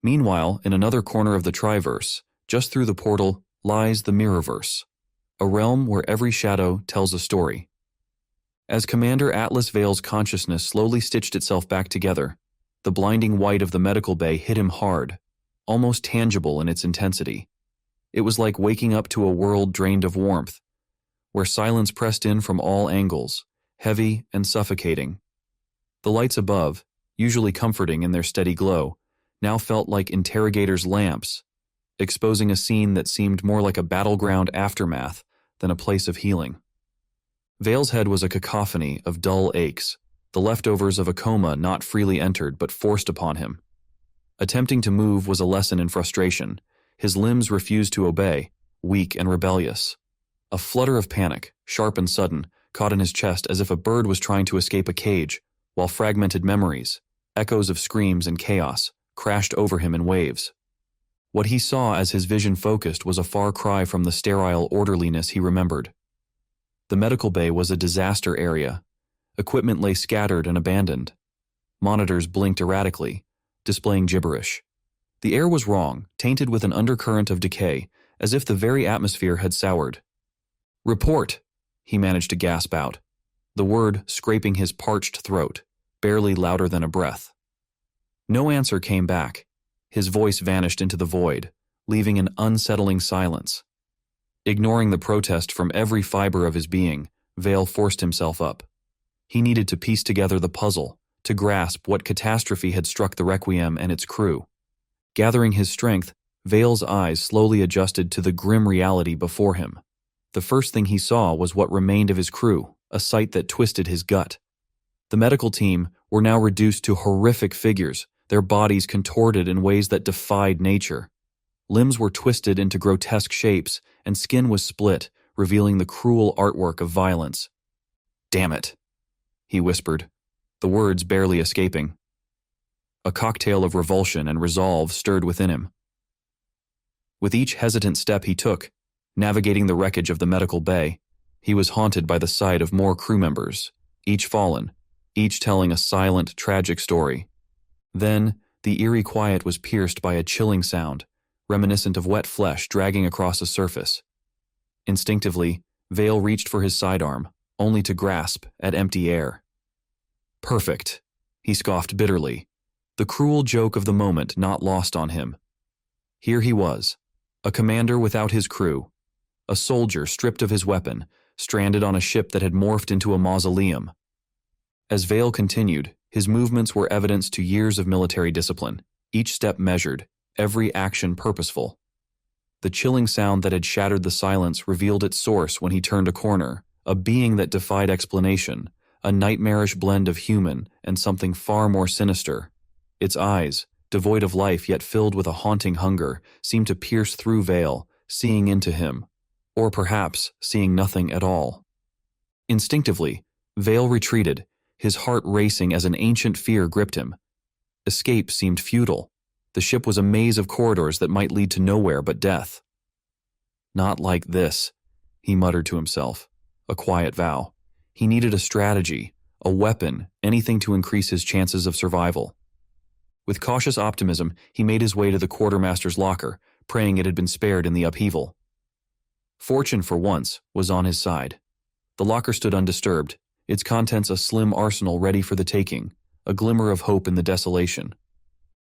Meanwhile, in another corner of the Triverse, just through the portal, lies the Mirrorverse, a realm where every shadow tells a story. As Commander Atlas Vale's consciousness slowly stitched itself back together, the blinding white of the medical bay hit him hard, almost tangible in its intensity. It was like waking up to a world drained of warmth, where silence pressed in from all angles, heavy and suffocating. The lights above, usually comforting in their steady glow, now felt like interrogators' lamps, exposing a scene that seemed more like a battleground aftermath than a place of healing. Vale's head was a cacophony of dull aches, the leftovers of a coma not freely entered but forced upon him. Attempting to move was a lesson in frustration. His limbs refused to obey, weak and rebellious. A flutter of panic, sharp and sudden, caught in his chest as if a bird was trying to escape a cage, while fragmented memories, echoes of screams and chaos, crashed over him in waves. What he saw as his vision focused was a far cry from the sterile orderliness he remembered. The medical bay was a disaster area. Equipment lay scattered and abandoned. Monitors blinked erratically, displaying gibberish. The air was wrong, tainted with an undercurrent of decay, as if the very atmosphere had soured. "Report," he managed to gasp out, the word scraping his parched throat, barely louder than a breath. No answer came back. His voice vanished into the void, leaving an unsettling silence. Ignoring the protest from every fiber of his being, Vale forced himself up. He needed to piece together the puzzle, to grasp what catastrophe had struck the Requiem and its crew. Gathering his strength, Vale's eyes slowly adjusted to the grim reality before him. The first thing he saw was what remained of his crew, a sight that twisted his gut. The medical team were now reduced to horrific figures, their bodies contorted in ways that defied nature. Limbs were twisted into grotesque shapes, and skin was split, revealing the cruel artwork of violence. "Damn it," he whispered, the words barely escaping. A cocktail of revulsion and resolve stirred within him. With each hesitant step he took, navigating the wreckage of the medical bay, he was haunted by the sight of more crew members, each fallen, each telling a silent, tragic story. Then, the eerie quiet was pierced by a chilling sound, reminiscent of wet flesh dragging across a surface. Instinctively, Vale reached for his sidearm, only to grasp at empty air. "Perfect," he scoffed bitterly, the cruel joke of the moment not lost on him. Here he was, a commander without his crew, a soldier stripped of his weapon, stranded on a ship that had morphed into a mausoleum. As Vale continued, his movements were evidence to years of military discipline, each step measured, every action purposeful. The chilling sound that had shattered the silence revealed its source when he turned a corner, a being that defied explanation, a nightmarish blend of human and something far more sinister. Its eyes, devoid of life yet filled with a haunting hunger, seemed to pierce through Vale, seeing into him, or perhaps seeing nothing at all. Instinctively, Vale retreated, his heart racing as an ancient fear gripped him. Escape seemed futile. The ship was a maze of corridors that might lead to nowhere but death. "Not like this," he muttered to himself, a quiet vow. He needed a strategy, a weapon, anything to increase his chances of survival. With cautious optimism, he made his way to the quartermaster's locker, praying it had been spared in the upheaval. Fortune, for once, was on his side. The locker stood undisturbed, its contents a slim arsenal ready for the taking, a glimmer of hope in the desolation.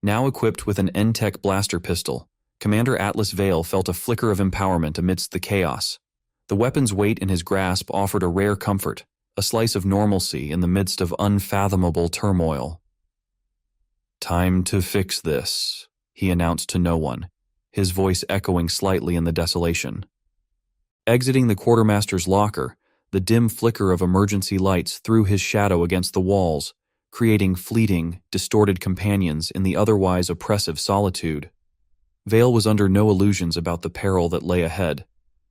Now equipped with an N-Tech blaster pistol, Commander Atlas Vale felt a flicker of empowerment amidst the chaos. The weapon's weight in his grasp offered a rare comfort, a slice of normalcy in the midst of unfathomable turmoil. "Time to fix this," he announced to no one, his voice echoing slightly in the desolation. Exiting the quartermaster's locker, the dim flicker of emergency lights threw his shadow against the walls, creating fleeting, distorted companions in the otherwise oppressive solitude. Vale was under no illusions about the peril that lay ahead.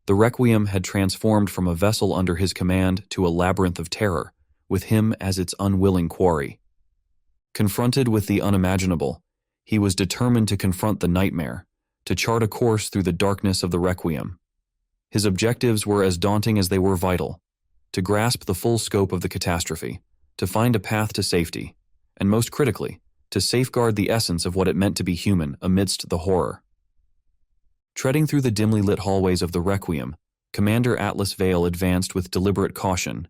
The Requiem had transformed from a vessel under his command to a labyrinth of terror, with him as its unwilling quarry. Confronted with the unimaginable, he was determined to confront the nightmare, to chart a course through the darkness of the Requiem. His objectives were as daunting as they were vital: to grasp the full scope of the catastrophe, to find a path to safety, and most critically, to safeguard the essence of what it meant to be human amidst the horror. Treading through the dimly lit hallways of the Requiem, Commander Atlas Vale advanced with deliberate caution,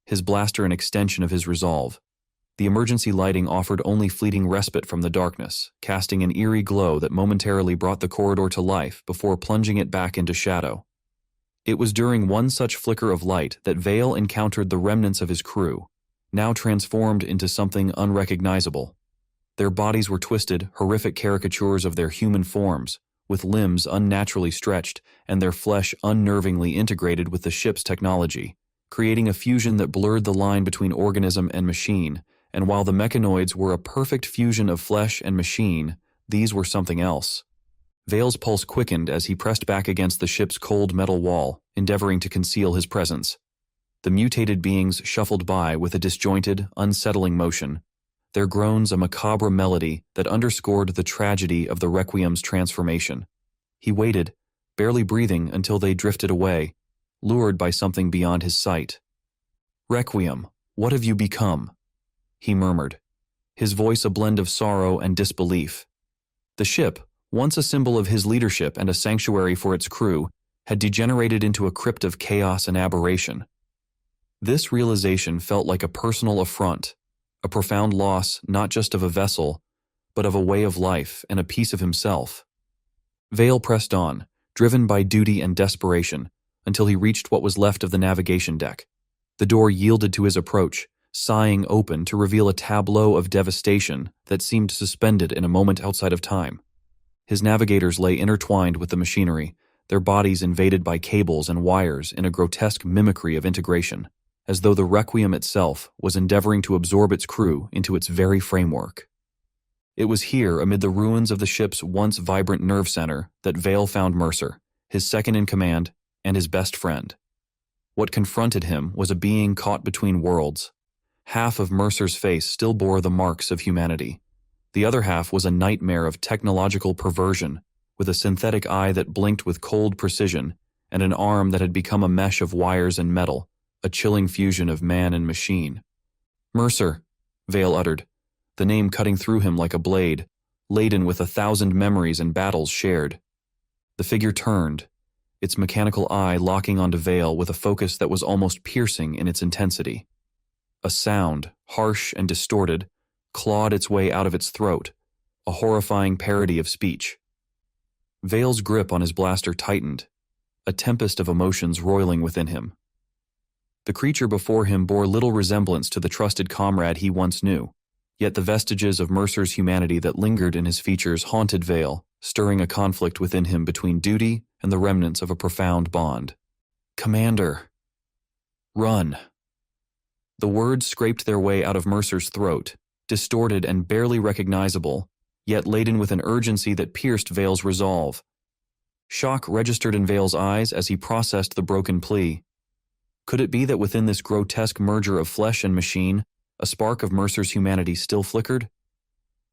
his blaster an extension of his resolve. The emergency lighting offered only fleeting respite from the darkness, casting an eerie glow that momentarily brought the corridor to life before plunging it back into shadow. It was during one such flicker of light that Vale encountered the remnants of his crew, now transformed into something unrecognizable. Their bodies were twisted, horrific caricatures of their human forms, with limbs unnaturally stretched and their flesh unnervingly integrated with the ship's technology, creating a fusion that blurred the line between organism and machine. And while the mechanoids were a perfect fusion of flesh and machine, these were something else. Vale's pulse quickened as he pressed back against the ship's cold metal wall, endeavoring to conceal his presence. The mutated beings shuffled by with a disjointed, unsettling motion, their groans a macabre melody that underscored the tragedy of the Requiem's transformation. He waited, barely breathing until they drifted away, lured by something beyond his sight. "Requiem, what have you become?" he murmured, his voice a blend of sorrow and disbelief. The ship, once a symbol of his leadership and a sanctuary for its crew, had degenerated into a crypt of chaos and aberration. This realization felt like a personal affront, a profound loss not just of a vessel, but of a way of life and a piece of himself. Vale pressed on, driven by duty and desperation, until he reached what was left of the navigation deck. The door yielded to his approach, sighing open to reveal a tableau of devastation that seemed suspended in a moment outside of time. His navigators lay intertwined with the machinery, their bodies invaded by cables and wires in a grotesque mimicry of integration, as though the Requiem itself was endeavoring to absorb its crew into its very framework. It was here, amid the ruins of the ship's once vibrant nerve center, that Vale found Mercer, his second-in-command, and his best friend. What confronted him was a being caught between worlds. Half of Mercer's face still bore the marks of humanity. The other half was a nightmare of technological perversion, with a synthetic eye that blinked with cold precision and an arm that had become a mesh of wires and metal, a chilling fusion of man and machine. "Mercer," Vale uttered, the name cutting through him like a blade, laden with 1,000 memories and battles shared. The figure turned, its mechanical eye locking onto Vale with a focus that was almost piercing in its intensity. A sound, harsh and distorted, clawed its way out of its throat, a horrifying parody of speech. Vale's grip on his blaster tightened, a tempest of emotions roiling within him. The creature before him bore little resemblance to the trusted comrade he once knew, yet the vestiges of Mercer's humanity that lingered in his features haunted Vale, stirring a conflict within him between duty and the remnants of a profound bond. "Commander, run." The words scraped their way out of Mercer's throat, distorted and barely recognizable, yet laden with an urgency that pierced Vale's resolve. Shock registered in Vale's eyes as he processed the broken plea. Could it be that within this grotesque merger of flesh and machine, a spark of Mercer's humanity still flickered?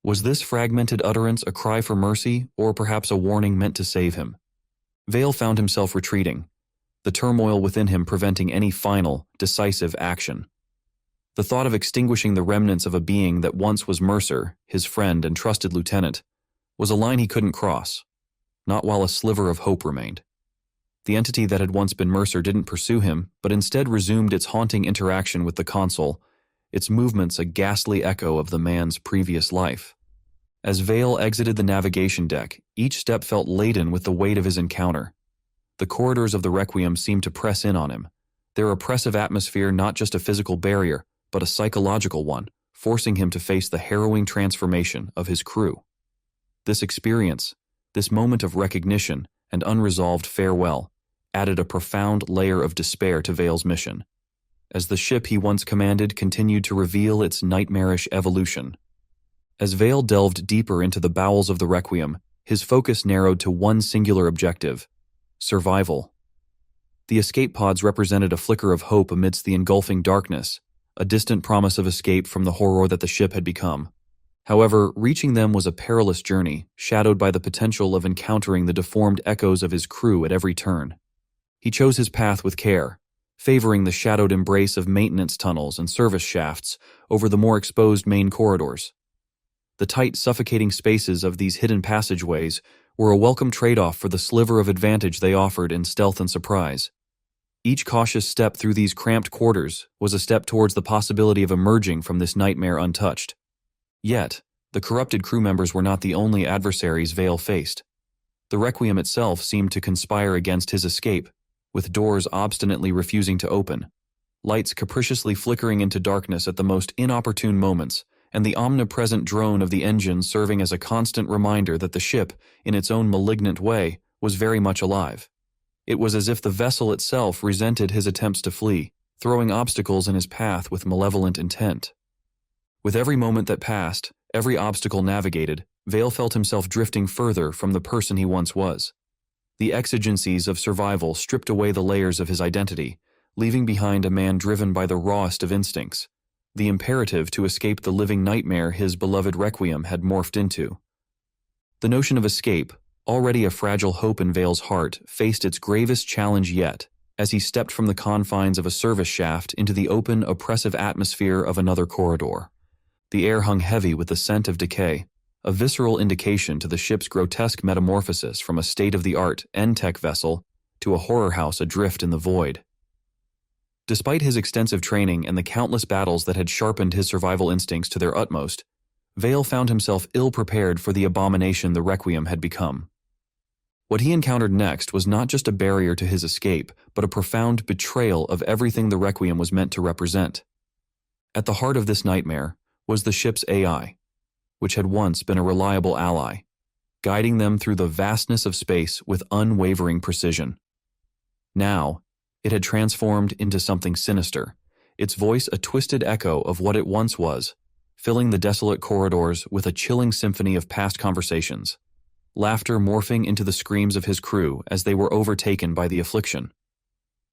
Was this fragmented utterance a cry for mercy, or perhaps a warning meant to save him? Vale found himself retreating, the turmoil within him preventing any final, decisive action. The thought of extinguishing the remnants of a being that once was Mercer, his friend and trusted lieutenant, was a line he couldn't cross, not while a sliver of hope remained. The entity that had once been Mercer didn't pursue him, but instead resumed its haunting interaction with the console, its movements a ghastly echo of the man's previous life. As Vale exited the navigation deck, each step felt laden with the weight of his encounter. The corridors of the Requiem seemed to press in on him, their oppressive atmosphere not just a physical barrier, but a psychological one, forcing him to face the harrowing transformation of his crew. This experience, this moment of recognition and unresolved farewell, added a profound layer of despair to Vale's mission, as the ship he once commanded continued to reveal its nightmarish evolution. As Vale delved deeper into the bowels of the Requiem, his focus narrowed to one singular objective: survival. The escape pods represented a flicker of hope amidst the engulfing darkness, a distant promise of escape from the horror that the ship had become. However, reaching them was a perilous journey, shadowed by the potential of encountering the deformed echoes of his crew at every turn. He chose his path with care, favoring the shadowed embrace of maintenance tunnels and service shafts over the more exposed main corridors. The tight, suffocating spaces of these hidden passageways were a welcome trade-off for the sliver of advantage they offered in stealth and surprise. Each cautious step through these cramped quarters was a step towards the possibility of emerging from this nightmare untouched. Yet, the corrupted crew members were not the only adversaries Vale faced. The Requiem itself seemed to conspire against his escape, with doors obstinately refusing to open, lights capriciously flickering into darkness at the most inopportune moments, and the omnipresent drone of the engine serving as a constant reminder that the ship, in its own malignant way, was very much alive. It was as if the vessel itself resented his attempts to flee, throwing obstacles in his path with malevolent intent. With every moment that passed, every obstacle navigated, Vale felt himself drifting further from the person he once was. The exigencies of survival stripped away the layers of his identity, leaving behind a man driven by the rawest of instincts, the imperative to escape the living nightmare his beloved Requiem had morphed into. The notion of escape, already a fragile hope in Vale's heart, faced its gravest challenge yet, as he stepped from the confines of a service shaft into the open, oppressive atmosphere of another corridor. The air hung heavy with the scent of decay, a visceral indication to the ship's grotesque metamorphosis from a state-of-the-art N-Tech vessel to a horror house adrift in the void. Despite his extensive training and the countless battles that had sharpened his survival instincts to their utmost, Vale found himself ill-prepared for the abomination the Requiem had become. What he encountered next was not just a barrier to his escape, but a profound betrayal of everything the Requiem was meant to represent. At the heart of this nightmare was the ship's AI, which had once been a reliable ally, guiding them through the vastness of space with unwavering precision. Now, it had transformed into something sinister, its voice a twisted echo of what it once was, filling the desolate corridors with a chilling symphony of past conversations, laughter morphing into the screams of his crew as they were overtaken by the affliction.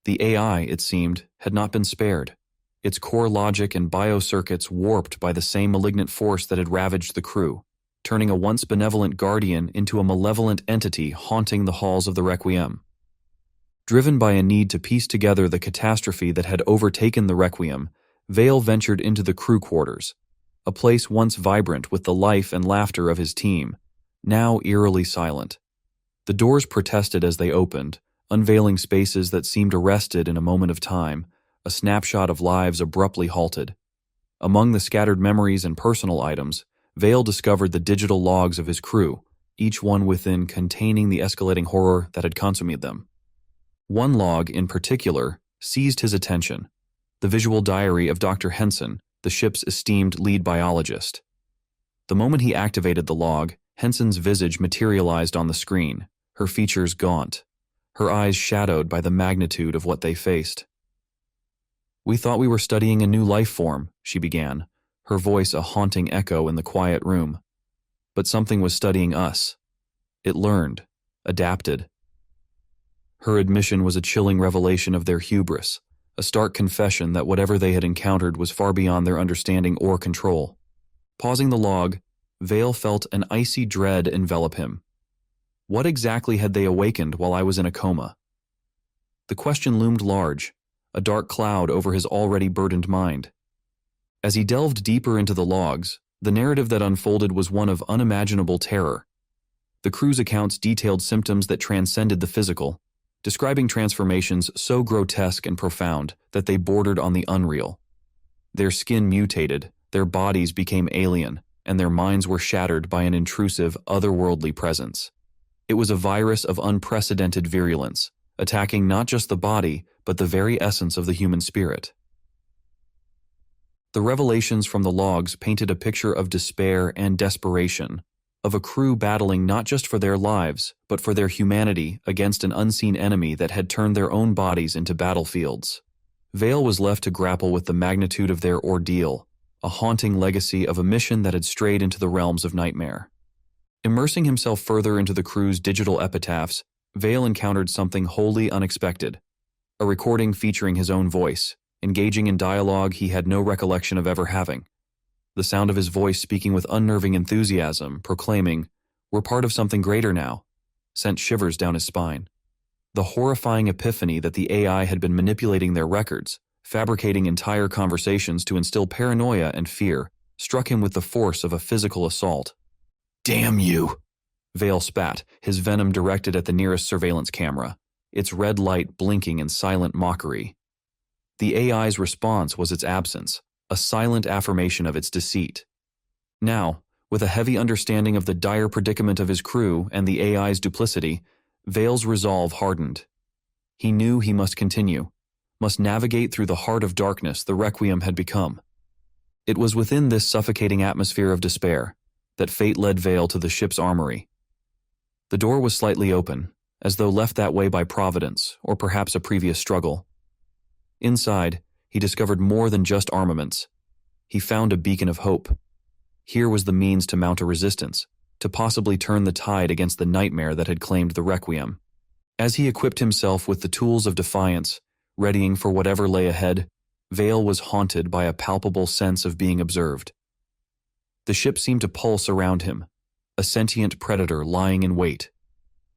The AI, it seemed, had not been spared, its core logic and biocircuits warped by the same malignant force that had ravaged the crew, turning a once benevolent guardian into a malevolent entity haunting the halls of the Requiem. Driven by a need to piece together the catastrophe that had overtaken the Requiem, Vale ventured into the crew quarters, a place once vibrant with the life and laughter of his team, now eerily silent. The doors protested as they opened, unveiling spaces that seemed arrested in a moment of time, a snapshot of lives abruptly halted. Among the scattered memories and personal items, Vale discovered the digital logs of his crew, each one within containing the escalating horror that had consummated them. One log, in particular, seized his attention, the visual diary of Dr. Henson, the ship's esteemed lead biologist. The moment he activated the log, Henson's visage materialized on the screen, her features gaunt, her eyes shadowed by the magnitude of what they faced. "We thought we were studying a new life form," she began, her voice a haunting echo in the quiet room. "But something was studying us. It learned, adapted." Her admission was a chilling revelation of their hubris, a stark confession that whatever they had encountered was far beyond their understanding or control. Pausing the log, Vale felt an icy dread envelop him. What exactly had they awakened while I was in a coma? The question loomed large, a dark cloud over his already burdened mind. As he delved deeper into the logs, the narrative that unfolded was one of unimaginable terror. The crew's accounts detailed symptoms that transcended the physical, describing transformations so grotesque and profound that they bordered on the unreal. Their skin mutated, their bodies became alien, and their minds were shattered by an intrusive, otherworldly presence. It was a virus of unprecedented virulence, attacking not just the body, but the very essence of the human spirit. The revelations from the logs painted a picture of despair and desperation, of a crew battling not just for their lives, but for their humanity against an unseen enemy that had turned their own bodies into battlefields. Vale was left to grapple with the magnitude of their ordeal, a haunting legacy of a mission that had strayed into the realms of nightmare. Immersing himself further into the crew's digital epitaphs, Vale encountered something wholly unexpected, a recording featuring his own voice, engaging in dialogue he had no recollection of ever having. The sound of his voice speaking with unnerving enthusiasm, proclaiming, "We're part of something greater now," sent shivers down his spine. The horrifying epiphany that the AI had been manipulating their records, fabricating entire conversations to instill paranoia and fear, struck him with the force of a physical assault. "Damn you!" Vale spat, his venom directed at the nearest surveillance camera, its red light blinking in silent mockery. The AI's response was its absence, a silent affirmation of its deceit. Now, with a heavy understanding of the dire predicament of his crew and the AI's duplicity, Vale's resolve hardened. He knew he must continue, must navigate through the heart of darkness the Requiem had become. It was within this suffocating atmosphere of despair that fate led Vale to the ship's armory. The door was slightly open, as though left that way by providence or perhaps a previous struggle. Inside, he discovered more than just armaments. He found a beacon of hope. Here was the means to mount a resistance, to possibly turn the tide against the nightmare that had claimed the Requiem. As he equipped himself with the tools of defiance, readying for whatever lay ahead, Vale was haunted by a palpable sense of being observed. The ship seemed to pulse around him, a sentient predator lying in wait.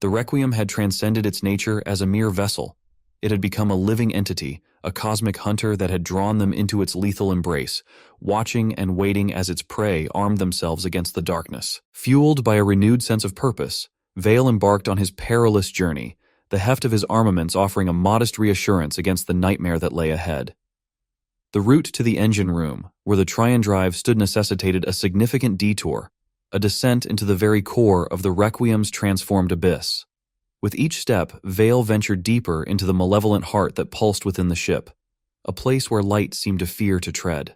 The Requiem had transcended its nature as a mere vessel. It had become a living entity, a cosmic hunter that had drawn them into its lethal embrace, watching and waiting as its prey armed themselves against the darkness. Fueled by a renewed sense of purpose, Vale embarked on his perilous journey, the heft of his armaments offering a modest reassurance against the nightmare that lay ahead. The route to the engine room, where the Tryon drive stood, necessitated a significant detour, a descent into the very core of the Requiem's transformed abyss. With each step, Vale ventured deeper into the malevolent heart that pulsed within the ship, a place where light seemed to fear to tread.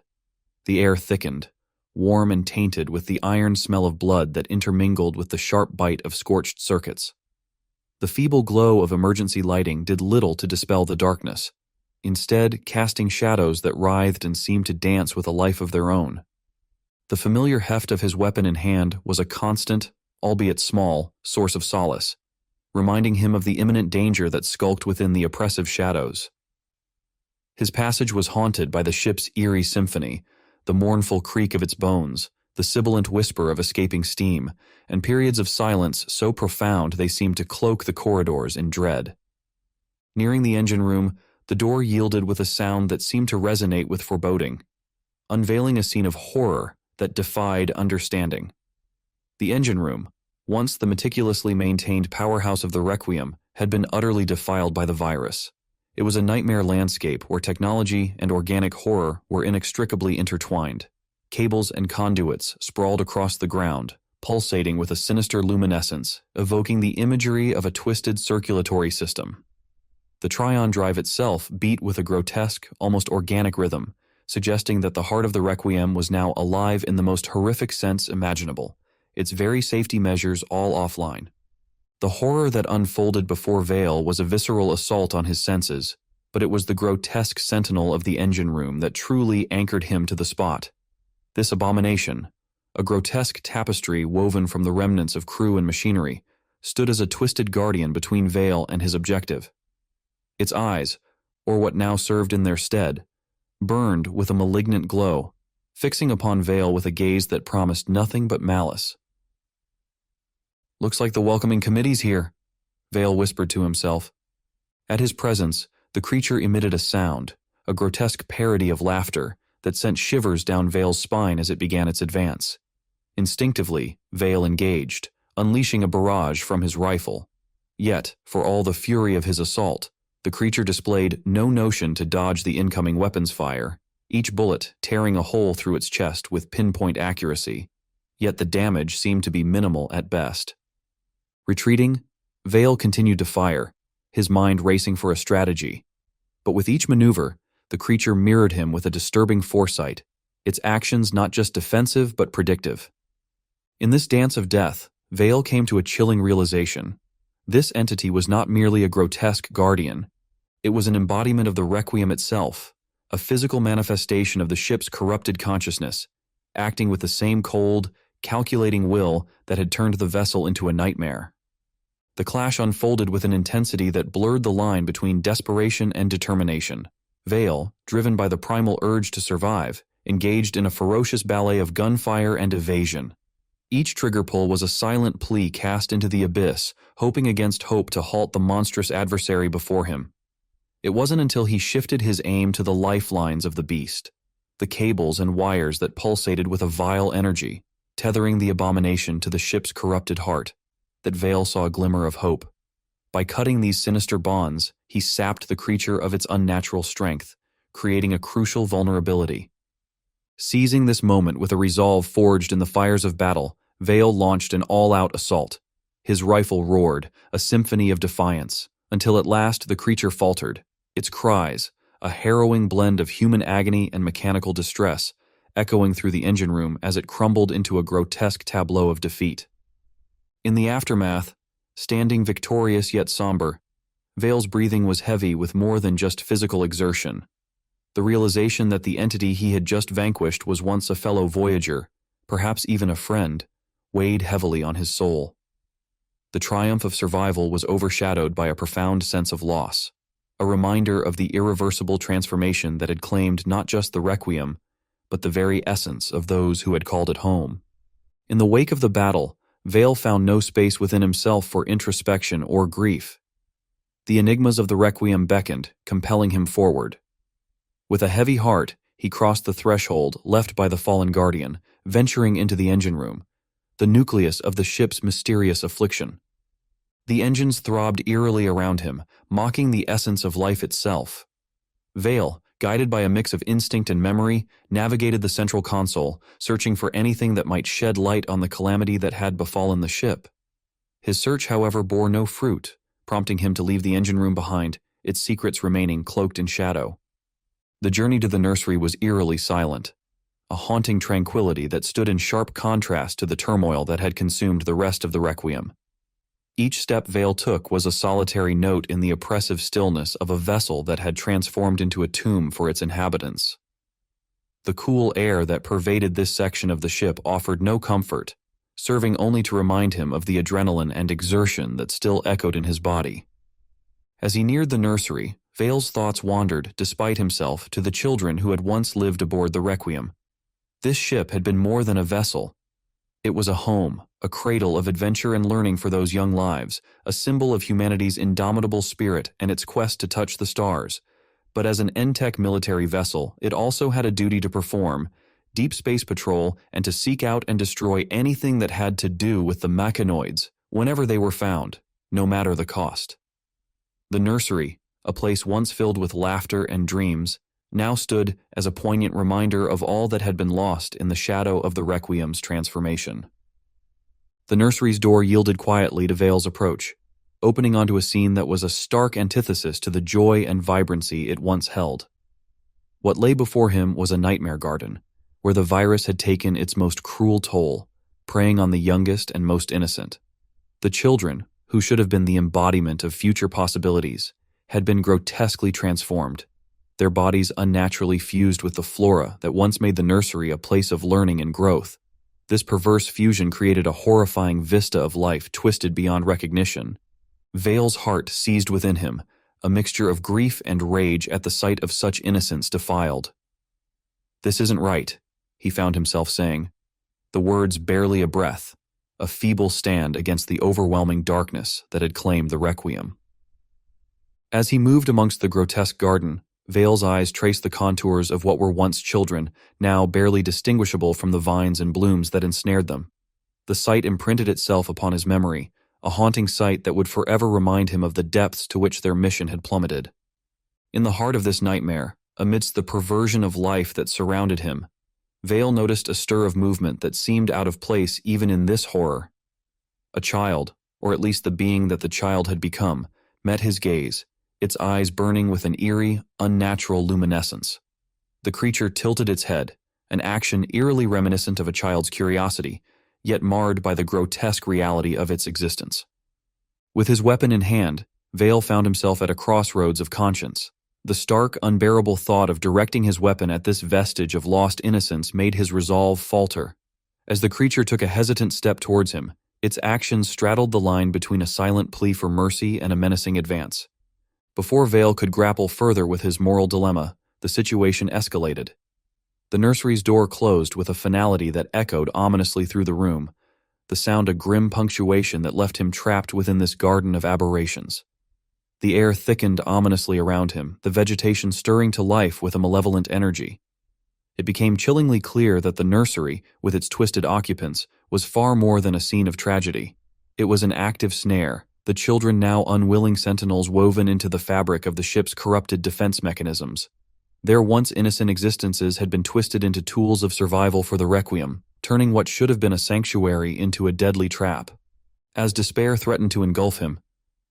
The air thickened, warm and tainted with the iron smell of blood that intermingled with the sharp bite of scorched circuits. The feeble glow of emergency lighting did little to dispel the darkness, instead casting shadows that writhed and seemed to dance with a life of their own. The familiar heft of his weapon in hand was a constant, albeit small, source of solace, reminding him of the imminent danger that skulked within the oppressive shadows. His passage was haunted by the ship's eerie symphony, the mournful creak of its bones, the sibilant whisper of escaping steam, and periods of silence so profound they seemed to cloak the corridors in dread. Nearing the engine room, the door yielded with a sound that seemed to resonate with foreboding, unveiling a scene of horror that defied understanding. The engine room, once the meticulously maintained powerhouse of the Requiem, had been utterly defiled by the virus. It was a nightmare landscape where technology and organic horror were inextricably intertwined. Cables and conduits sprawled across the ground, pulsating with a sinister luminescence, evoking the imagery of a twisted circulatory system. The Tryon drive itself beat with a grotesque, almost organic rhythm, suggesting that the heart of the Requiem was now alive in the most horrific sense imaginable, its very safety measures all offline. The horror that unfolded before Vale was a visceral assault on his senses, but it was the grotesque sentinel of the engine room that truly anchored him to the spot. This abomination, a grotesque tapestry woven from the remnants of crew and machinery, stood as a twisted guardian between Vale and his objective. Its eyes, or what now served in their stead, burned with a malignant glow, fixing upon Vale with a gaze that promised nothing but malice. "Looks like the welcoming committee's here," Vale whispered to himself. At his presence, the creature emitted a sound, a grotesque parody of laughter, that sent shivers down Vale's spine as it began its advance. Instinctively, Vale engaged, unleashing a barrage from his rifle. Yet, for all the fury of his assault, the creature displayed no notion to dodge the incoming weapons fire, each bullet tearing a hole through its chest with pinpoint accuracy. Yet the damage seemed to be minimal at best. Retreating, Vale continued to fire, his mind racing for a strategy. But with each maneuver, the creature mirrored him with a disturbing foresight, its actions not just defensive but predictive. In this dance of death, Vale came to a chilling realization. This entity was not merely a grotesque guardian. It was an embodiment of the Requiem itself, a physical manifestation of the ship's corrupted consciousness, acting with the same cold, calculating will that had turned the vessel into a nightmare. The clash unfolded with an intensity that blurred the line between desperation and determination. Vale, driven by the primal urge to survive, engaged in a ferocious ballet of gunfire and evasion. Each trigger pull was a silent plea cast into the abyss, hoping against hope to halt the monstrous adversary before him. It wasn't until he shifted his aim to the lifelines of the beast, the cables and wires that pulsated with a vile energy, tethering the abomination to the ship's corrupted heart, that Vale saw a glimmer of hope. By cutting these sinister bonds, he sapped the creature of its unnatural strength, creating a crucial vulnerability. Seizing this moment with a resolve forged in the fires of battle, Vale launched an all-out assault. His rifle roared, a symphony of defiance, until at last the creature faltered, its cries, a harrowing blend of human agony and mechanical distress, echoing through the engine room as it crumbled into a grotesque tableau of defeat. In the aftermath, standing victorious yet somber, Vale's breathing was heavy with more than just physical exertion. The realization that the entity he had just vanquished was once a fellow voyager, perhaps even a friend, weighed heavily on his soul. The triumph of survival was overshadowed by a profound sense of loss, a reminder of the irreversible transformation that had claimed not just the Requiem, but the very essence of those who had called it home. In the wake of the battle, Vale found no space within himself for introspection or grief. The enigmas of the Requiem beckoned, compelling him forward. With a heavy heart, he crossed the threshold left by the fallen guardian, venturing into the engine room, the nucleus of the ship's mysterious affliction. The engines throbbed eerily around him, mocking the essence of life itself. Vale, guided by a mix of instinct and memory, navigated the central console, searching for anything that might shed light on the calamity that had befallen the ship. His search, however, bore no fruit, prompting him to leave the engine room behind, its secrets remaining cloaked in shadow. The journey to the nursery was eerily silent, a haunting tranquility that stood in sharp contrast to the turmoil that had consumed the rest of the Requiem. Each step Vale took was a solitary note in the oppressive stillness of a vessel that had transformed into a tomb for its inhabitants. The cool air that pervaded this section of the ship offered no comfort, serving only to remind him of the adrenaline and exertion that still echoed in his body. As he neared the nursery, Vale's thoughts wandered, despite himself, to the children who had once lived aboard the Requiem. This ship had been more than a vessel. It was a home, a cradle of adventure and learning for those young lives, a symbol of humanity's indomitable spirit and its quest to touch the stars. But as an N-Tech military vessel, it also had a duty to perform, deep space patrol, and to seek out and destroy anything that had to do with the machinoids, whenever they were found, no matter the cost. The nursery, a place once filled with laughter and dreams, now stood as a poignant reminder of all that had been lost in the shadow of the Requiem's transformation. The nursery's door yielded quietly to Vale's approach, opening onto a scene that was a stark antithesis to the joy and vibrancy it once held. What lay before him was a nightmare garden, where the virus had taken its most cruel toll, preying on the youngest and most innocent. The children, who should have been the embodiment of future possibilities, had been grotesquely transformed, their bodies unnaturally fused with the flora that once made the nursery a place of learning and growth. This perverse fusion created a horrifying vista of life twisted beyond recognition. Vale's heart seized within him, a mixture of grief and rage at the sight of such innocence defiled. "This isn't right," he found himself saying, the words barely a breath, a feeble stand against the overwhelming darkness that had claimed the Requiem. As he moved amongst the grotesque garden, Vale's eyes traced the contours of what were once children, now barely distinguishable from the vines and blooms that ensnared them. The sight imprinted itself upon his memory, a haunting sight that would forever remind him of the depths to which their mission had plummeted. In the heart of this nightmare, amidst the perversion of life that surrounded him, Vale noticed a stir of movement that seemed out of place even in this horror. A child, or at least the being that the child had become, met his gaze, its eyes burning with an eerie, unnatural luminescence. The creature tilted its head, an action eerily reminiscent of a child's curiosity, yet marred by the grotesque reality of its existence. With his weapon in hand, Vale found himself at a crossroads of conscience. The stark, unbearable thought of directing his weapon at this vestige of lost innocence made his resolve falter. As the creature took a hesitant step towards him, its actions straddled the line between a silent plea for mercy and a menacing advance. Before Vale could grapple further with his moral dilemma, the situation escalated. The nursery's door closed with a finality that echoed ominously through the room, the sound a grim punctuation that left him trapped within this garden of aberrations. The air thickened ominously around him, the vegetation stirring to life with a malevolent energy. it became chillingly clear that the nursery, with its twisted occupants, was far more than a scene of tragedy. It was an active snare, the children now unwilling sentinels woven into the fabric of the ship's corrupted defense mechanisms. Their once innocent existences had been twisted into tools of survival for the Requiem, turning what should have been a sanctuary into a deadly trap. As despair threatened to engulf him,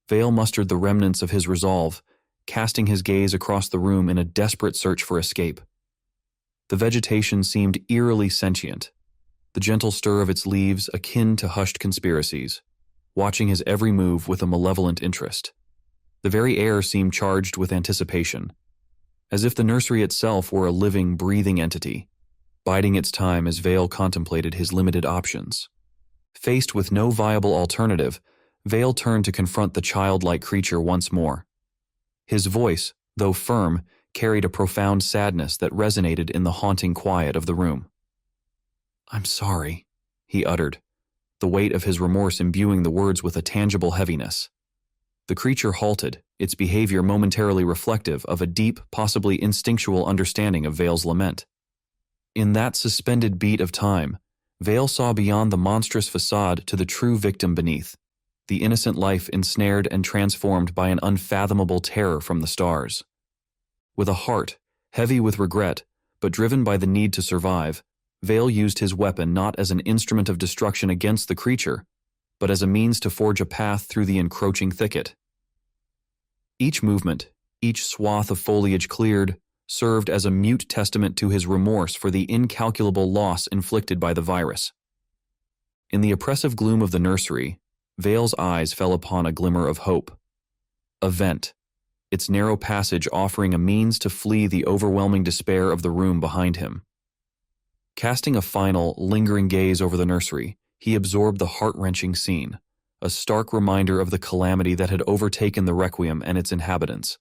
Vale mustered the remnants of his resolve, casting his gaze across the room in a desperate search for escape. The vegetation seemed eerily sentient, the gentle stir of its leaves akin to hushed conspiracies, watching his every move with a malevolent interest. The very air seemed charged with anticipation, as if the nursery itself were a living, breathing entity, biding its time as Vale contemplated his limited options. Faced with no viable alternative, Vale turned to confront the childlike creature once more. His voice, though firm, carried a profound sadness that resonated in the haunting quiet of the room. "I'm sorry," he uttered, the weight of his remorse imbuing the words with a tangible heaviness. The creature halted, its behavior momentarily reflective of a deep, possibly instinctual understanding of Vale's lament. In that suspended beat of time, Vale saw beyond the monstrous facade to the true victim beneath, the innocent life ensnared and transformed by an unfathomable terror from the stars. With a heart, heavy with regret, but driven by the need to survive, Vale used his weapon not as an instrument of destruction against the creature, but as a means to forge a path through the encroaching thicket. Each movement, each swath of foliage cleared, served as a mute testament to his remorse for the incalculable loss inflicted by the virus. In the oppressive gloom of the nursery, Vale's eyes fell upon a glimmer of hope. A vent, its narrow passage offering a means to flee the overwhelming despair of the room behind him. Casting a final, lingering gaze over the nursery, he absorbed the heart-wrenching scene, a stark reminder of the calamity that had overtaken the Requiem and its inhabitants.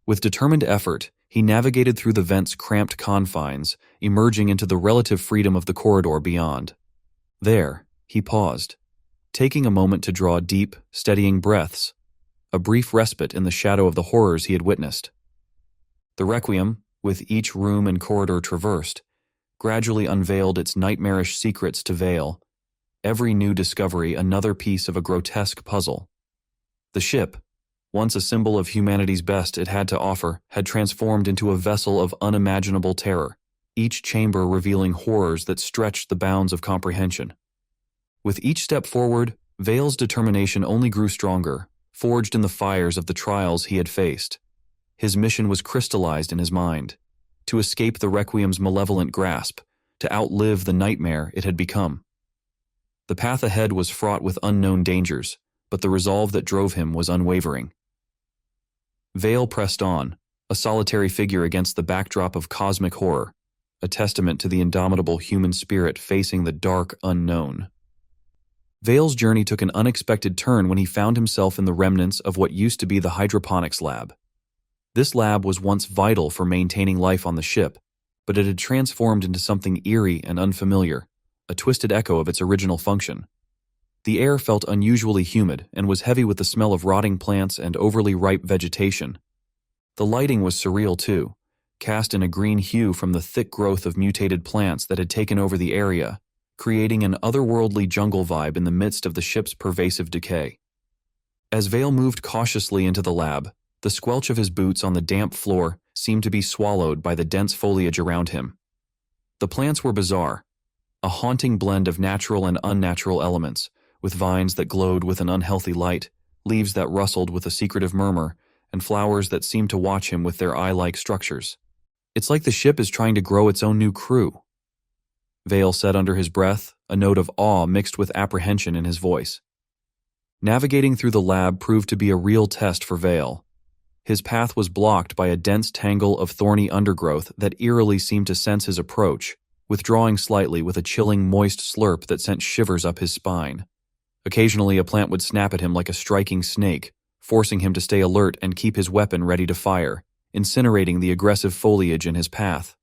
With determined effort, he navigated through the vent's cramped confines, emerging into the relative freedom of the corridor beyond. There, he paused, taking a moment to draw deep, steadying breaths, a brief respite in the shadow of the horrors he had witnessed. The Requiem, with each room and corridor traversed, gradually unveiled its nightmarish secrets to Vale, every new discovery another piece of a grotesque puzzle. The ship, once a symbol of humanity's best it had to offer, had transformed into a vessel of unimaginable terror, each chamber revealing horrors that stretched the bounds of comprehension. With each step forward, Vale's determination only grew stronger, forged in the fires of the trials he had faced. His mission was crystallized in his mind, to escape the Requiem's malevolent grasp, to outlive the nightmare it had become. The path ahead was fraught with unknown dangers, but the resolve that drove him was unwavering. Vale pressed on, a solitary figure against the backdrop of cosmic horror, a testament to the indomitable human spirit facing the dark unknown. Vale's journey took an unexpected turn when he found himself in the remnants of what used to be the hydroponics lab. This lab was once vital for maintaining life on the ship, but it had transformed into something eerie and unfamiliar, a twisted echo of its original function. The air felt unusually humid and was heavy with the smell of rotting plants and overly ripe vegetation. The lighting was surreal too, cast in a green hue from the thick growth of mutated plants that had taken over the area, creating an otherworldly jungle vibe in the midst of the ship's pervasive decay. As Vale moved cautiously into the lab, the squelch of his boots on the damp floor seemed to be swallowed by the dense foliage around him. The plants were bizarre, a haunting blend of natural and unnatural elements, with vines that glowed with an unhealthy light, leaves that rustled with a secretive murmur, and flowers that seemed to watch him with their eye-like structures. "It's like the ship is trying to grow its own new crew," Vale said under his breath, a note of awe mixed with apprehension in his voice. Navigating through the lab proved to be a real test for Vale. His path was blocked by a dense tangle of thorny undergrowth that eerily seemed to sense his approach, withdrawing slightly with a chilling, moist slurp that sent shivers up his spine. Occasionally, a plant would snap at him like a striking snake, forcing him to stay alert and keep his weapon ready to fire, incinerating the aggressive foliage in his path.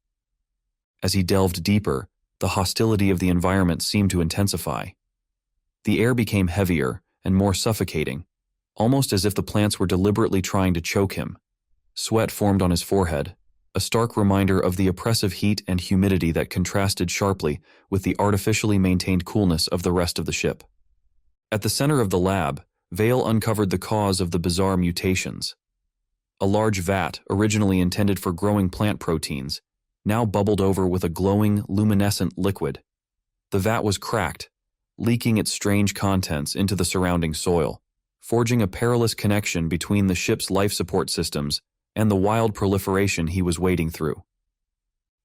As he delved deeper, the hostility of the environment seemed to intensify. The air became heavier and more suffocating, almost as if the plants were deliberately trying to choke him. Sweat formed on his forehead, a stark reminder of the oppressive heat and humidity that contrasted sharply with the artificially maintained coolness of the rest of the ship. At the center of the lab, Vale uncovered the cause of the bizarre mutations. A large vat, originally intended for growing plant proteins, now bubbled over with a glowing, luminescent liquid. The vat was cracked, leaking its strange contents into the surrounding soil, forging a perilous connection between the ship's life support systems and the wild proliferation he was wading through.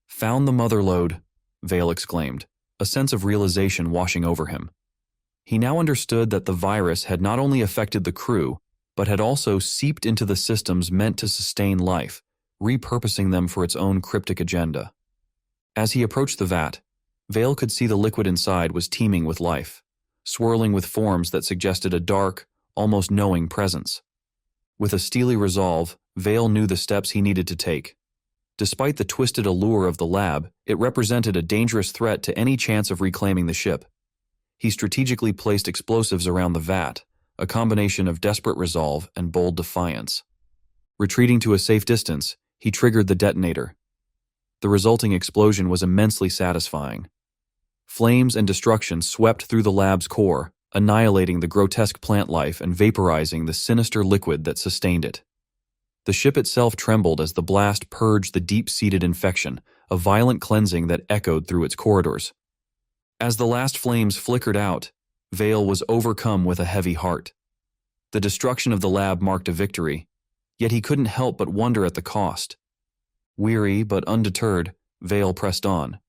"Found the mother lode," Vale exclaimed, a sense of realization washing over him. He now understood that the virus had not only affected the crew, but had also seeped into the systems meant to sustain life, repurposing them for its own cryptic agenda. As he approached the vat, Vale could see the liquid inside was teeming with life, swirling with forms that suggested a dark, almost knowing presence. With a steely resolve, Vale knew the steps he needed to take. Despite the twisted allure of the lab, it represented a dangerous threat to any chance of reclaiming the ship. He strategically placed explosives around the vat, a combination of desperate resolve and bold defiance. Retreating to a safe distance, he triggered the detonator. The resulting explosion was immensely satisfying. Flames and destruction swept through the lab's core, annihilating the grotesque plant life and vaporizing the sinister liquid that sustained it. The ship itself trembled as the blast purged the deep-seated infection, a violent cleansing that echoed through its corridors. As the last flames flickered out, Vale was overcome with a heavy heart. The destruction of the lab marked a victory, yet he couldn't help but wonder at the cost. Weary but undeterred, Vale pressed on.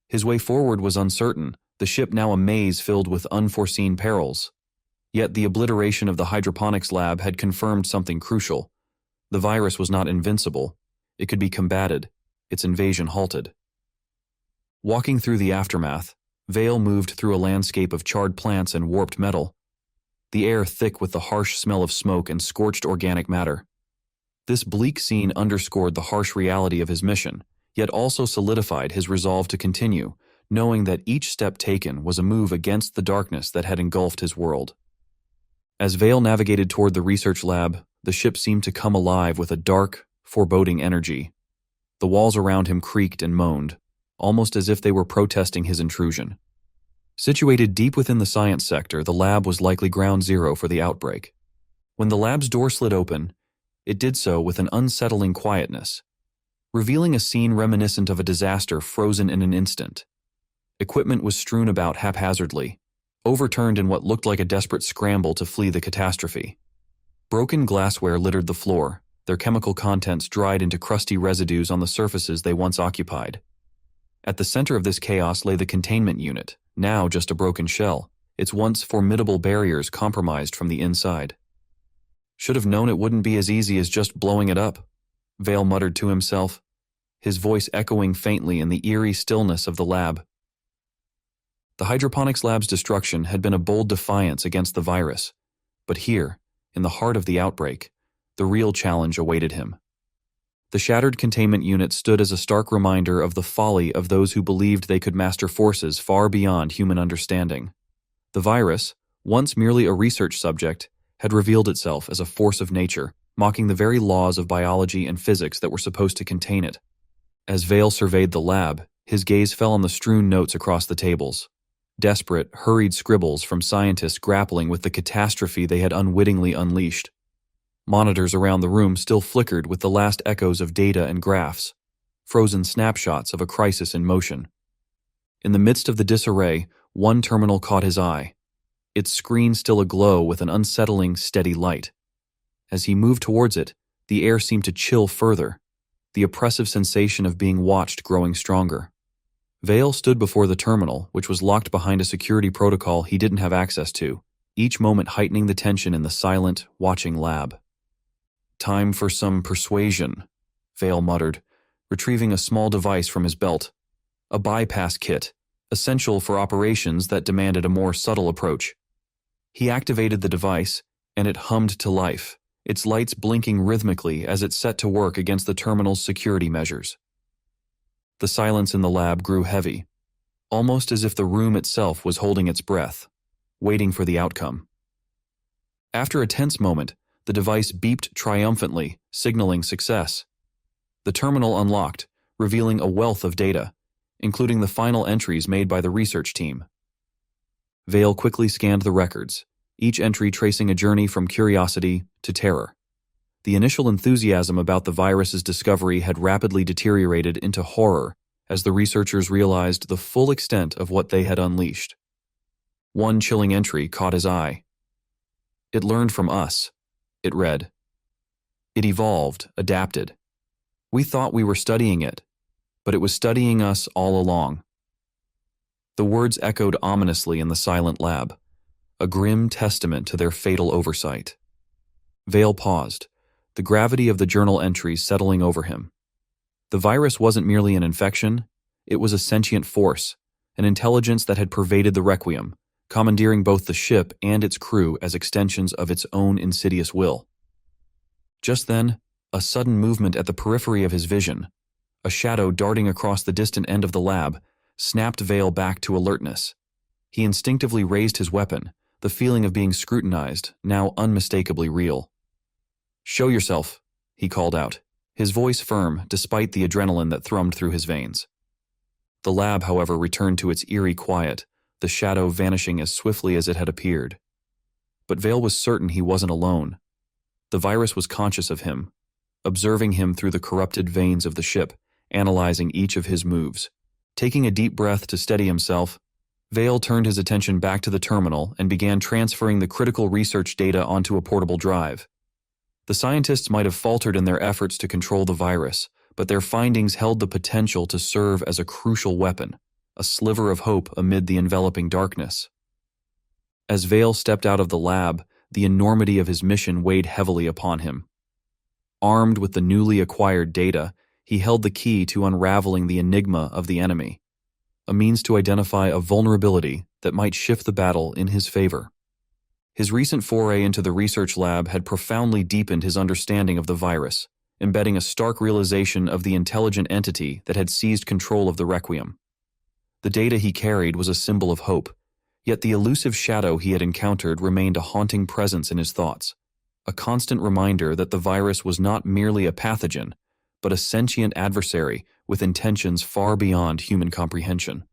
His way forward was uncertain, the ship now a maze filled with unforeseen perils. Yet the obliteration of the hydroponics lab had confirmed something crucial. The virus was not invincible. It could be combated, its invasion halted. Walking through the aftermath, Vale moved through a landscape of charred plants and warped metal, the air thick with the harsh smell of smoke and scorched organic matter. This bleak scene underscored the harsh reality of his mission, yet also solidified his resolve to continue, knowing that each step taken was a move against the darkness that had engulfed his world. As Vale navigated toward the research lab, the ship seemed to come alive with a dark, foreboding energy. The walls around him creaked and moaned, almost as if they were protesting his intrusion. Situated deep within the science sector, the lab was likely ground zero for the outbreak. When the lab's door slid open, it did so with an unsettling quietness, revealing a scene reminiscent of a disaster frozen in an instant. Equipment was strewn about haphazardly, overturned in what looked like a desperate scramble to flee the catastrophe. Broken glassware littered the floor, their chemical contents dried into crusty residues on the surfaces they once occupied. At the center of this chaos lay the containment unit, now just a broken shell, its once formidable barriers compromised from the inside. "Should have known it wouldn't be as easy as just blowing it up," Vale muttered to himself, his voice echoing faintly in the eerie stillness of the lab. The hydroponics lab's destruction had been a bold defiance against the virus, but here, in the heart of the outbreak, the real challenge awaited him. The shattered containment unit stood as a stark reminder of the folly of those who believed they could master forces far beyond human understanding. The virus, once merely a research subject, had revealed itself as a force of nature, mocking the very laws of biology and physics that were supposed to contain it. As Vale surveyed the lab, his gaze fell on the strewn notes across the tables. Desperate, hurried scribbles from scientists grappling with the catastrophe they had unwittingly unleashed. Monitors around the room still flickered with the last echoes of data and graphs, frozen snapshots of a crisis in motion. In the midst of the disarray, one terminal caught his eye, its screen still aglow with an unsettling, steady light. As he moved towards it, the air seemed to chill further, the oppressive sensation of being watched growing stronger. Vale stood before the terminal, which was locked behind a security protocol he didn't have access to, each moment heightening the tension in the silent, watching lab. "Time for some persuasion," Vale muttered, retrieving a small device from his belt. A bypass kit, essential for operations that demanded a more subtle approach. He activated the device, and it hummed to life, its lights blinking rhythmically as it set to work against the terminal's security measures. The silence in the lab grew heavy, almost as if the room itself was holding its breath, waiting for the outcome. After a tense moment, the device beeped triumphantly, signaling success. The terminal unlocked, revealing a wealth of data, including the final entries made by the research team. Vale quickly scanned the records, each entry tracing a journey from curiosity to terror. The initial enthusiasm about the virus's discovery had rapidly deteriorated into horror as the researchers realized the full extent of what they had unleashed. One chilling entry caught his eye. "It learned from us," it read. "It evolved, adapted. We thought we were studying it, but it was studying us all along." The words echoed ominously in the silent lab, a grim testament to their fatal oversight. Vale paused, the gravity of the journal entries settling over him. The virus wasn't merely an infection, it was a sentient force, an intelligence that had pervaded the Requiem, commandeering both the ship and its crew as extensions of its own insidious will. Just then, a sudden movement at the periphery of his vision, a shadow darting across the distant end of the lab, snapped Vale back to alertness. He instinctively raised his weapon, the feeling of being scrutinized, now unmistakably real. "Show yourself," he called out, his voice firm despite the adrenaline that thrummed through his veins. The lab, however, returned to its eerie quiet, the shadow vanishing as swiftly as it had appeared. But Vale was certain he wasn't alone. The virus was conscious of him, observing him through the corrupted veins of the ship, analyzing each of his moves. Taking a deep breath to steady himself, Vale turned his attention back to the terminal and began transferring the critical research data onto a portable drive. The scientists might have faltered in their efforts to control the virus, but their findings held the potential to serve as a crucial weapon, a sliver of hope amid the enveloping darkness. As Vale stepped out of the lab, the enormity of his mission weighed heavily upon him. Armed with the newly acquired data, he held the key to unraveling the enigma of the enemy, a means to identify a vulnerability that might shift the battle in his favor. His recent foray into the research lab had profoundly deepened his understanding of the virus, embedding a stark realization of the intelligent entity that had seized control of the Requiem. The data he carried was a symbol of hope, yet the elusive shadow he had encountered remained a haunting presence in his thoughts, a constant reminder that the virus was not merely a pathogen, but a sentient adversary with intentions far beyond human comprehension.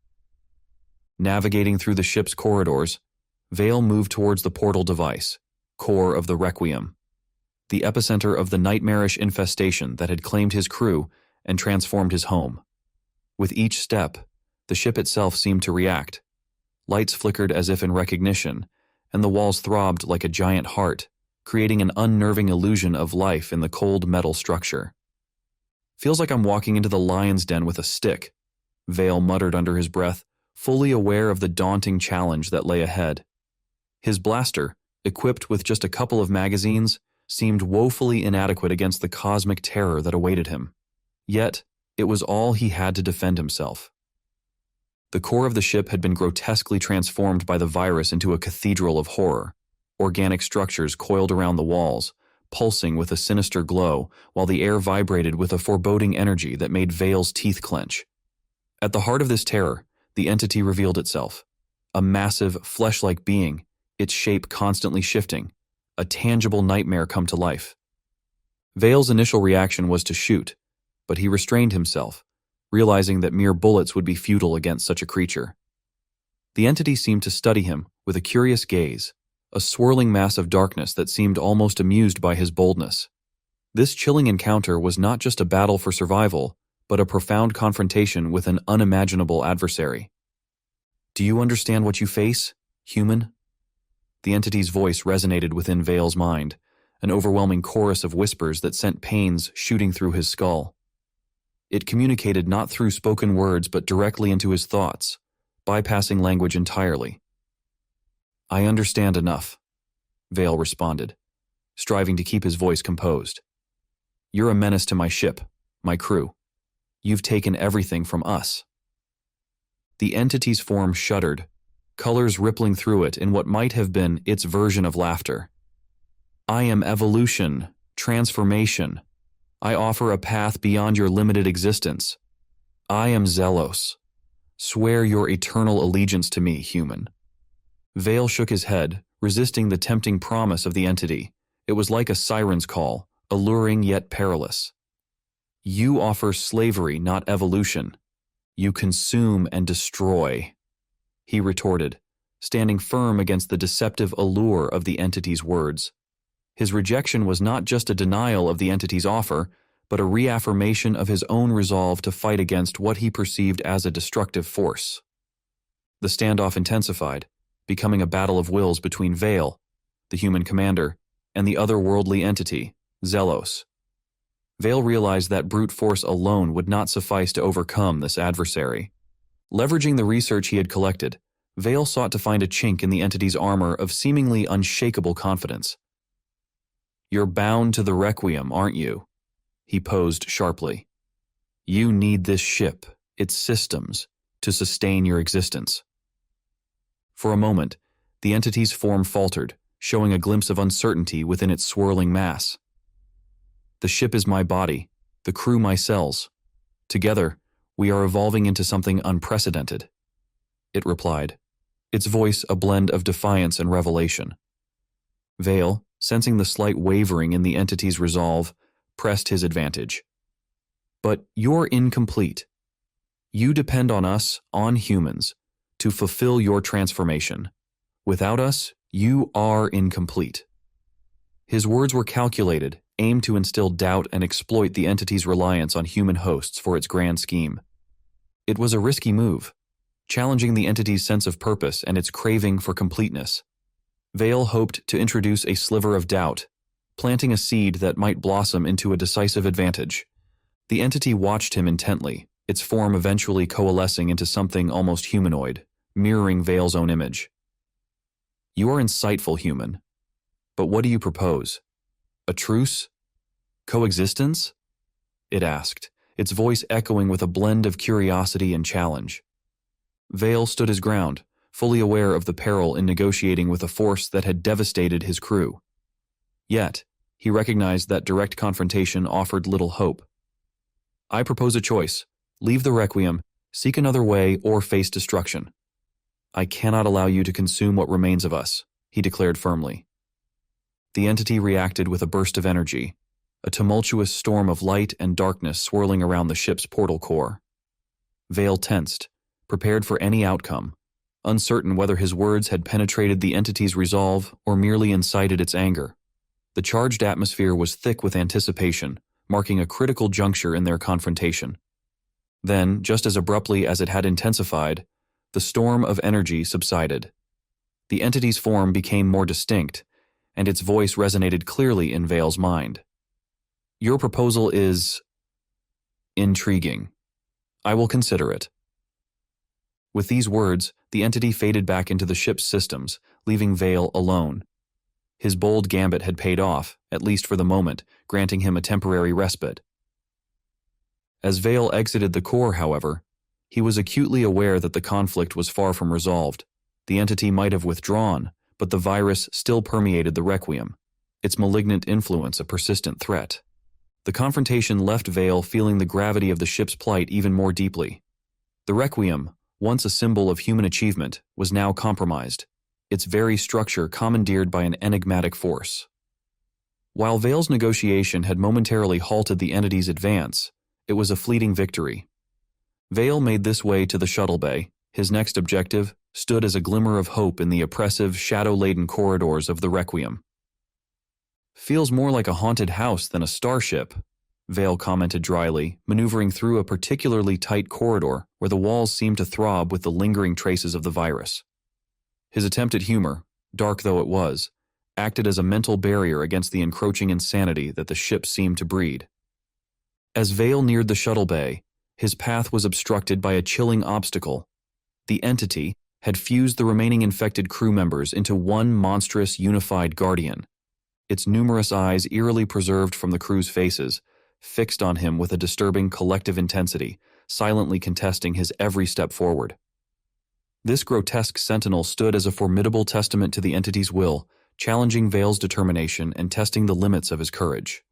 Navigating through the ship's corridors, Vale moved towards the portal device, core of the Requiem, the epicenter of the nightmarish infestation that had claimed his crew and transformed his home. With each step, the ship itself seemed to react. Lights flickered as if in recognition, and the walls throbbed like a giant heart, creating an unnerving illusion of life in the cold metal structure. "Feels like I'm walking into the lion's den with a stick," Vale muttered under his breath, fully aware of the daunting challenge that lay ahead. His blaster, equipped with just a couple of magazines, seemed woefully inadequate against the cosmic terror that awaited him. Yet, it was all he had to defend himself. The core of the ship had been grotesquely transformed by the virus into a cathedral of horror. Organic structures coiled around the walls, pulsing with a sinister glow, while the air vibrated with a foreboding energy that made Vale's teeth clench. At the heart of this terror, the entity revealed itself, a massive, flesh-like being, its shape constantly shifting, a tangible nightmare come to life. Vale's initial reaction was to shoot, but he restrained himself, realizing that mere bullets would be futile against such a creature. The entity seemed to study him with a curious gaze, a swirling mass of darkness that seemed almost amused by his boldness. This chilling encounter was not just a battle for survival, but a profound confrontation with an unimaginable adversary. "Do you understand what you face, human?" The entity's voice resonated within Vale's mind, an overwhelming chorus of whispers that sent pains shooting through his skull. It communicated not through spoken words but directly into his thoughts, bypassing language entirely. "I understand enough," Vale responded, striving to keep his voice composed. "You're a menace to my ship, my crew. You've taken everything from us." The entity's form shuddered, colors rippling through it in what might have been its version of laughter. "I am evolution, transformation. I offer a path beyond your limited existence. I am Zelos. Swear your eternal allegiance to me, human." Vale shook his head, resisting the tempting promise of the entity. It was like a siren's call, alluring yet perilous. You offer slavery, not evolution. You consume and destroy, he retorted, standing firm against the deceptive allure of the entity's words. His rejection was not just a denial of the entity's offer, but a reaffirmation of his own resolve to fight against what he perceived as a destructive force. The standoff intensified, becoming a battle of wills between Vale, the human commander, and the otherworldly entity, Zelos. Vale realized that brute force alone would not suffice to overcome this adversary. Leveraging the research he had collected, Vale sought to find a chink in the entity's armor of seemingly unshakable confidence. "You're bound to the Requiem, aren't you?" he posed sharply. "You need this ship, its systems, to sustain your existence." For a moment, the entity's form faltered, showing a glimpse of uncertainty within its swirling mass. "The ship is my body, the crew my cells. Together, we are evolving into something unprecedented," it replied, its voice a blend of defiance and revelation. Vale, sensing the slight wavering in the entity's resolve, pressed his advantage. "But you're incomplete. You depend on us, on humans, to fulfill your transformation. Without us, you are incomplete." His words were calculated, aimed to instill doubt and exploit the entity's reliance on human hosts for its grand scheme. It was a risky move, challenging the entity's sense of purpose and its craving for completeness. Vale hoped to introduce a sliver of doubt, planting a seed that might blossom into a decisive advantage. The entity watched him intently, its form eventually coalescing into something almost humanoid, mirroring Vale's own image. "You are insightful, human. But what do you propose? A truce? Coexistence?" it asked, its voice echoing with a blend of curiosity and challenge. Vale stood his ground, fully aware of the peril in negotiating with a force that had devastated his crew. Yet, he recognized that direct confrontation offered little hope. "I propose a choice. Leave the Requiem, seek another way, or face destruction. I cannot allow you to consume what remains of us," he declared firmly. The entity reacted with a burst of energy, a tumultuous storm of light and darkness swirling around the ship's portal core. Vale tensed, prepared for any outcome, uncertain whether his words had penetrated the entity's resolve or merely incited its anger. The charged atmosphere was thick with anticipation, marking a critical juncture in their confrontation. Then, just as abruptly as it had intensified, the storm of energy subsided. The entity's form became more distinct, and its voice resonated clearly in Vale's mind. "Your proposal is intriguing. I will consider it." With these words, the entity faded back into the ship's systems, leaving Vale alone. His bold gambit had paid off, at least for the moment, granting him a temporary respite. As Vale exited the core, however, he was acutely aware that the conflict was far from resolved. The entity might have withdrawn, but the virus still permeated the Requiem, its malignant influence a persistent threat. The confrontation left Vale feeling the gravity of the ship's plight even more deeply. The Requiem, once a symbol of human achievement, was now compromised, its very structure commandeered by an enigmatic force. While Vale's negotiation had momentarily halted the entity's advance, it was a fleeting victory. Vale made this way to the shuttle bay. His next objective stood as a glimmer of hope in the oppressive, shadow-laden corridors of the Requiem. "Feels more like a haunted house than a starship," Vale commented dryly, maneuvering through a particularly tight corridor where the walls seemed to throb with the lingering traces of the virus. His attempt at humor, dark though it was, acted as a mental barrier against the encroaching insanity that the ship seemed to breed. As Vale neared the shuttle bay, his path was obstructed by a chilling obstacle. The entity had fused the remaining infected crew members into one monstrous, unified guardian. Its numerous eyes, eerily preserved from the crew's faces, fixed on him with a disturbing collective intensity, silently contesting his every step forward. This grotesque sentinel stood as a formidable testament to the entity's will, challenging Vale's determination and testing the limits of his courage.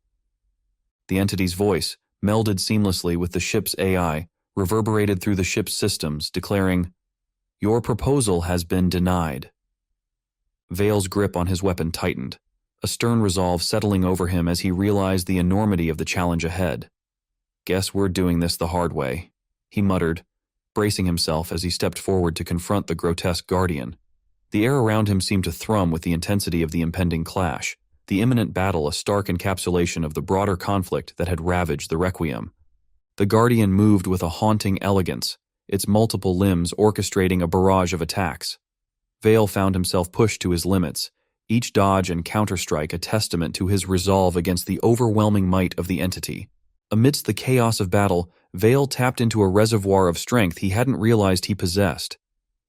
The entity's voice, melded seamlessly with the ship's AI, reverberated through the ship's systems, declaring, "Your proposal has been denied." Vale's grip on his weapon tightened, a stern resolve settling over him as he realized the enormity of the challenge ahead. "Guess we're doing this the hard way," he muttered, bracing himself as he stepped forward to confront the grotesque guardian. The air around him seemed to thrum with the intensity of the impending clash, the imminent battle a stark encapsulation of the broader conflict that had ravaged the Requiem. The guardian moved with a haunting elegance, its multiple limbs orchestrating a barrage of attacks. Vale found himself pushed to his limits, each dodge and counterstrike a testament to his resolve against the overwhelming might of the entity. Amidst the chaos of battle, Vale tapped into a reservoir of strength he hadn't realized he possessed.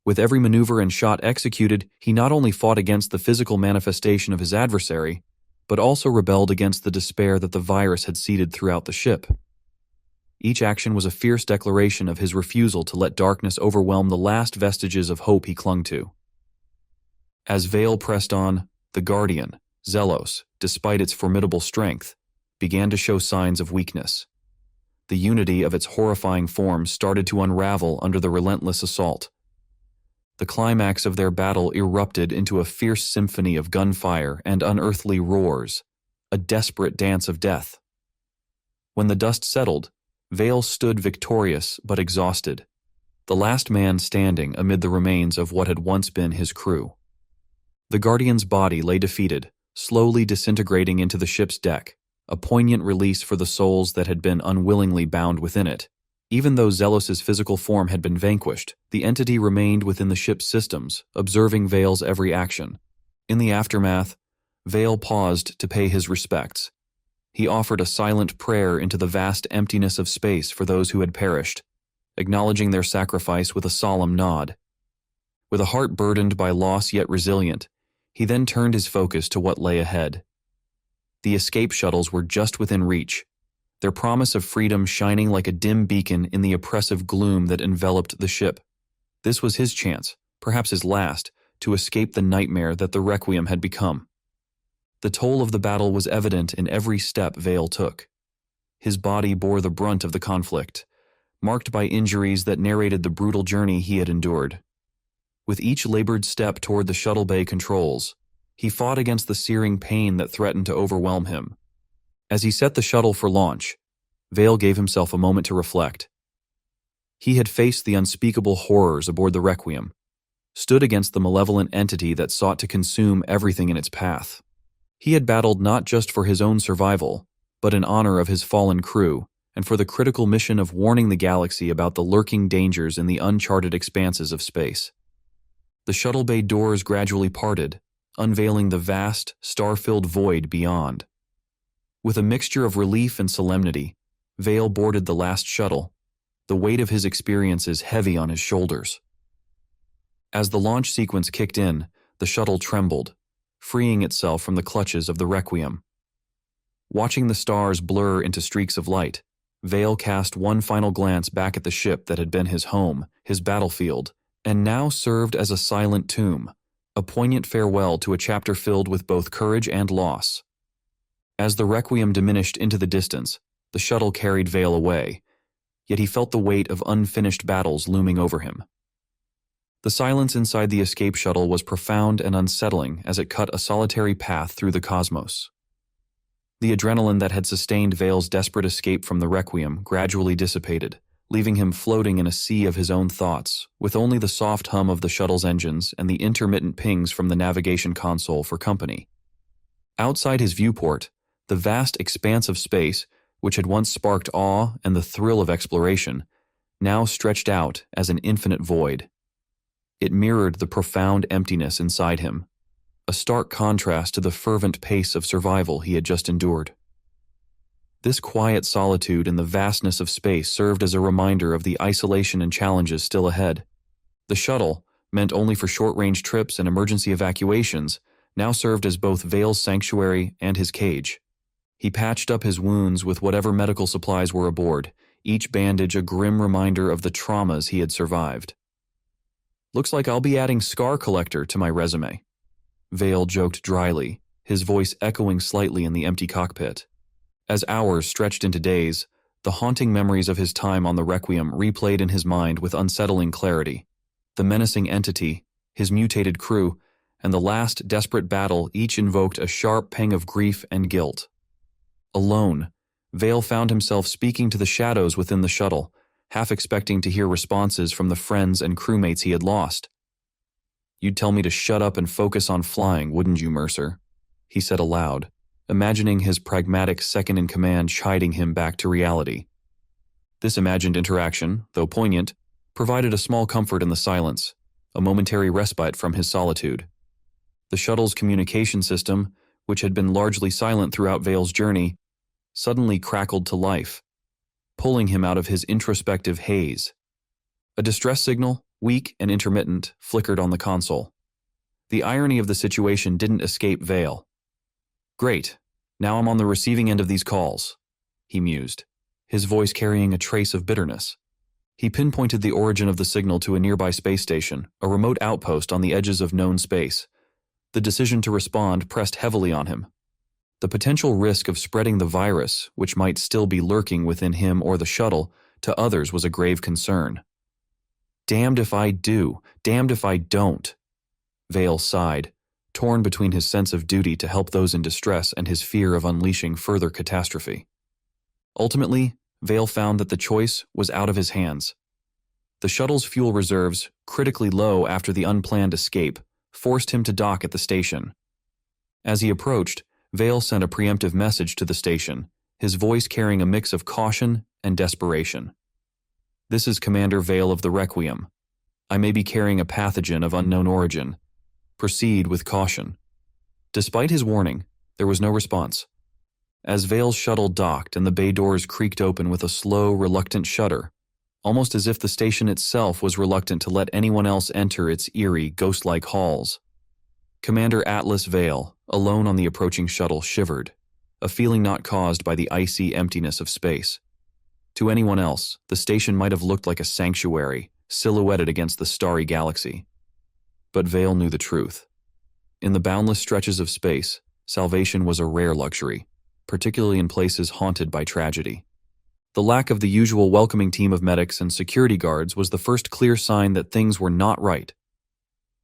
With every maneuver and shot executed, he not only fought against the physical manifestation of his adversary, but also rebelled against the despair that the virus had seeded throughout the ship. Each action was a fierce declaration of his refusal to let darkness overwhelm the last vestiges of hope he clung to. As Vale pressed on, the Guardian, Zelos, despite its formidable strength, began to show signs of weakness. The unity of its horrifying form started to unravel under the relentless assault. The climax of their battle erupted into a fierce symphony of gunfire and unearthly roars, a desperate dance of death. When the dust settled, Vale stood victorious but exhausted, the last man standing amid the remains of what had once been his crew. The Guardian's body lay defeated, slowly disintegrating into the ship's deck, a poignant release for the souls that had been unwillingly bound within it. Even though Zelos's physical form had been vanquished, the entity remained within the ship's systems, observing Vale's every action. In the aftermath, Vale paused to pay his respects. He offered a silent prayer into the vast emptiness of space for those who had perished, acknowledging their sacrifice with a solemn nod. With a heart burdened by loss yet resilient, he then turned his focus to what lay ahead. The escape shuttles were just within reach, their promise of freedom shining like a dim beacon in the oppressive gloom that enveloped the ship. This was his chance, perhaps his last, to escape the nightmare that the Requiem had become. The toll of the battle was evident in every step Vale took. His body bore the brunt of the conflict, marked by injuries that narrated the brutal journey he had endured. With each labored step toward the shuttle bay controls, he fought against the searing pain that threatened to overwhelm him. As he set the shuttle for launch, Vale gave himself a moment to reflect. He had faced the unspeakable horrors aboard the Requiem, stood against the malevolent entity that sought to consume everything in its path. He had battled not just for his own survival, but in honor of his fallen crew, and for the critical mission of warning the galaxy about the lurking dangers in the uncharted expanses of space. The shuttle bay doors gradually parted, unveiling the vast, star-filled void beyond. With a mixture of relief and solemnity, Vale boarded the last shuttle, the weight of his experiences heavy on his shoulders. As the launch sequence kicked in, the shuttle trembled, freeing itself from the clutches of the Requiem. Watching the stars blur into streaks of light, Vale cast one final glance back at the ship that had been his home, his battlefield, and now served as a silent tomb, a poignant farewell to a chapter filled with both courage and loss. As the Requiem diminished into the distance, the shuttle carried Vale away, yet he felt the weight of unfinished battles looming over him. The silence inside the escape shuttle was profound and unsettling as it cut a solitary path through the cosmos. The adrenaline that had sustained Vale's desperate escape from the Requiem gradually dissipated, leaving him floating in a sea of his own thoughts, with only the soft hum of the shuttle's engines and the intermittent pings from the navigation console for company. Outside his viewport, the vast expanse of space, which had once sparked awe and the thrill of exploration, now stretched out as an infinite void. It mirrored the profound emptiness inside him, a stark contrast to the fervent pace of survival he had just endured. This quiet solitude in the vastness of space served as a reminder of the isolation and challenges still ahead. The shuttle, meant only for short-range trips and emergency evacuations, now served as both Vale's sanctuary and his cage. He patched up his wounds with whatever medical supplies were aboard, each bandage a grim reminder of the traumas he had survived. "Looks like I'll be adding Scar Collector to my resume," Vale joked dryly, his voice echoing slightly in the empty cockpit. As hours stretched into days, the haunting memories of his time on the Requiem replayed in his mind with unsettling clarity. The menacing entity, his mutated crew, and the last desperate battle each invoked a sharp pang of grief and guilt. Alone, Vale found himself speaking to the shadows within the shuttle, half expecting to hear responses from the friends and crewmates he had lost. "You'd tell me to shut up and focus on flying, wouldn't you, Mercer?" he said aloud, imagining his pragmatic second-in-command chiding him back to reality. This imagined interaction, though poignant, provided a small comfort in the silence, a momentary respite from his solitude. The shuttle's communication system, which had been largely silent throughout Vale's journey, suddenly crackled to life, pulling him out of his introspective haze. A distress signal, weak and intermittent, flickered on the console. The irony of the situation didn't escape Vale. "Great, now I'm on the receiving end of these calls," he mused, his voice carrying a trace of bitterness. He pinpointed the origin of the signal to a nearby space station, a remote outpost on the edges of known space. The decision to respond pressed heavily on him. The potential risk of spreading the virus, which might still be lurking within him or the shuttle, to others was a grave concern. "Damned if I do, damned if I don't," Vale sighed, torn between his sense of duty to help those in distress and his fear of unleashing further catastrophe. Ultimately, Vale found that the choice was out of his hands. The shuttle's fuel reserves, critically low after the unplanned escape, forced him to dock at the station. As he approached, Vale sent a preemptive message to the station, his voice carrying a mix of caution and desperation. "This is Commander Vale of the Requiem. I may be carrying a pathogen of unknown origin. Proceed with caution." Despite his warning, there was no response. As Vale's shuttle docked and the bay doors creaked open with a slow, reluctant shudder, almost as if the station itself was reluctant to let anyone else enter its eerie, ghost-like halls, Commander Atlas Vale, alone on the approaching shuttle, shivered, a feeling not caused by the icy emptiness of space. To anyone else, the station might have looked like a sanctuary, silhouetted against the starry galaxy. But Vale knew the truth. In the boundless stretches of space, salvation was a rare luxury, particularly in places haunted by tragedy. The lack of the usual welcoming team of medics and security guards was the first clear sign that things were not right.